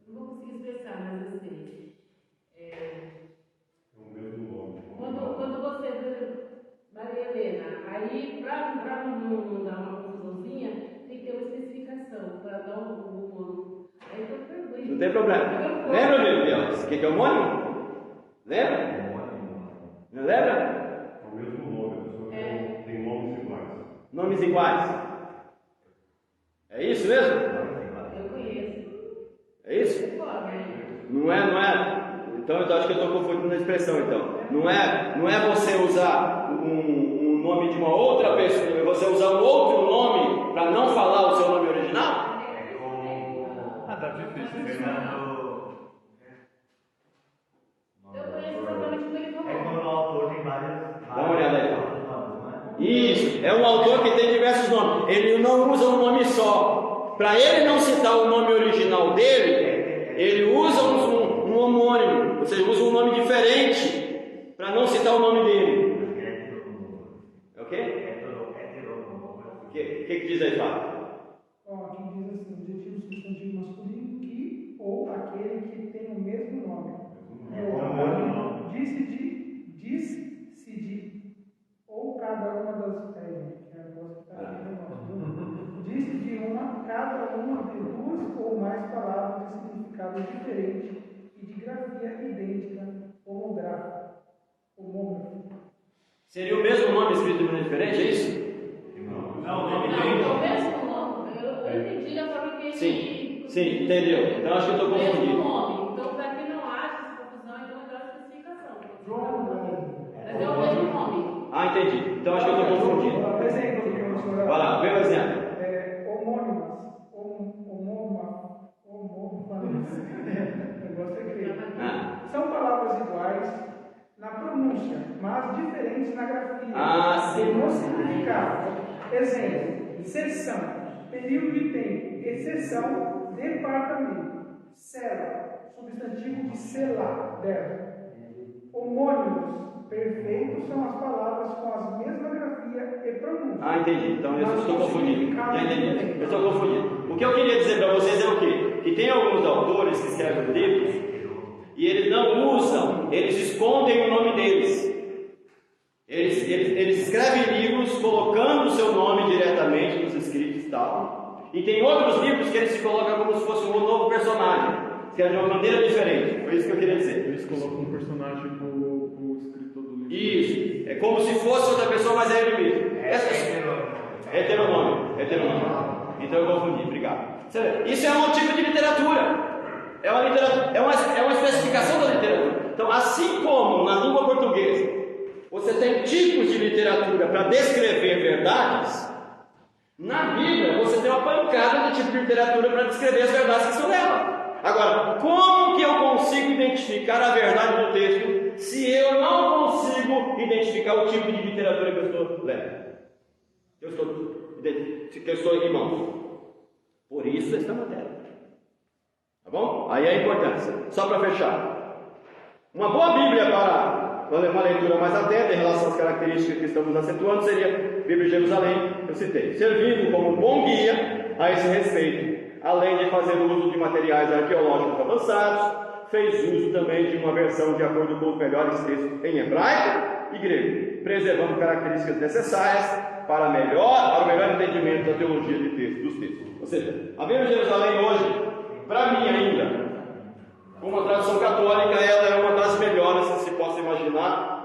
não vou conseguir expressar, mas eu sei. Quando você, Maria Helena, aí para não dar uma confusãozinha, tem que ter uma especificação para dar um homônimo. Aí eu pergunto.
Não tem problema. Lembra, meu Deus? O que é homônimo? Lembra? Não lembra?
É o mesmo nome, tem nomes iguais.
Nomes iguais. É isso mesmo?
Eu conheço.
É isso? Não é. Então eu acho que eu estou confundindo a expressão, então. Não é você usar um nome de uma outra pessoa, é você usar um outro nome para não falar o seu nome original?
Davi fez isso.
Eu conheço exatamente o que ele falou.
Quando o autor tem várias.
Dá uma olhada aí. Isso, é um autor que tem diversos nomes. Ele não usa um nome só. Para ele não citar o nome original dele, ele usa um homônimo. Ou seja, usa um nome diferente para não citar o nome dele. É o quê? O que diz aí, Fábio?
Aqui diz assim, objetivo substantivo masculino que ou aquele que tem o mesmo nome. Disse de ou cada uma das disse de uma, cada uma de duas ou mais palavras de significado diferente e de grafia idêntica, homográfica.
Seria o mesmo nome escrito de maneira diferente, é isso?
Não,
É o mesmo nome. Eu entendi a forma que ele.
Sim, entendeu. Então acho que eu estou
O mesmo
confundindo.
nome. Então, para que não haja essa confusão, então é a especificação. Mas é o
João.
mesmo nome.
Entendi. Então acho que eu estou confundindo.
Por exemplo,
Vai lá, vê o exemplo.
São palavras iguais na pronúncia, mas diferentes na grafia.
Sim.
No significado. Exemplo: sessão, período de tempo, exceção, departamento. Cela, substantivo de selar, verbo. Homônimos perfeitos são as palavras com a mesma grafia e pronúncia.
Entendi. Então eu estou confundindo. Já entendi. Eu estou confundindo. O que eu queria dizer para vocês é o quê? Que tem alguns autores que escrevem livros e eles não usam, eles escondem o nome deles. Eles escrevem livros colocando o seu nome diretamente nos escritos e tal. E tem outros livros que eles se colocam como se fosse um novo personagem, que é de uma maneira diferente. Foi isso que eu queria dizer.
Eles colocam um personagem pro escritor do livro.
Isso. É como se fosse outra pessoa, mas é ele mesmo. Heteronômio. Então eu confundi. Obrigado. Isso é um tipo de literatura. É uma especificação da literatura. Então, assim como na língua portuguesa você tem tipos de literatura para descrever verdades, Na Bíblia, você tem uma pancada de tipo de literatura para descrever as verdades que estão nela. Agora, como que eu consigo identificar a verdade do texto se eu não consigo identificar o tipo de literatura que eu estou lendo? Que eu estou em mãos. Por isso esta matéria. Tá bom? Aí a importância. Só para fechar. Uma boa Bíblia para uma leitura mais atenta em relação às características que estamos acentuando seria a Bíblia de Jerusalém, que eu citei, servindo como bom guia a esse respeito, além de fazer uso de materiais arqueológicos avançados, fez uso também de uma versão de acordo com os melhores textos em hebraico e grego, preservando características necessárias para o melhor entendimento da teologia de texto, dos textos. Ou seja, a Bíblia de Jerusalém hoje, para mim ainda, como a tradução católica, ela é uma das melhores que se possa imaginar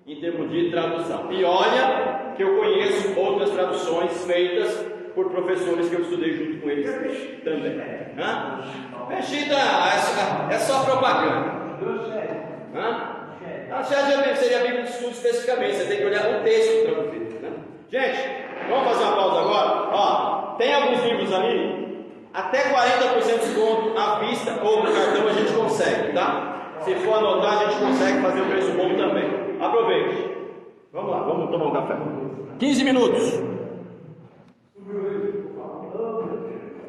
em termos de tradução. E olha que eu conheço outras traduções feitas por professores que eu estudei junto com eles também. Mexida é só propaganda. A seria a Bíblia de estudo especificamente, você tem que olhar o texto traduzido. Né? Gente, vamos fazer uma pausa agora? Ó, tem alguns livros ali. Até 40% de desconto à vista ou no cartão a gente consegue, tá? Se for anotar, a gente consegue fazer um preço bom também. Aproveite. Vamos lá, vamos tomar um café. 15 minutos.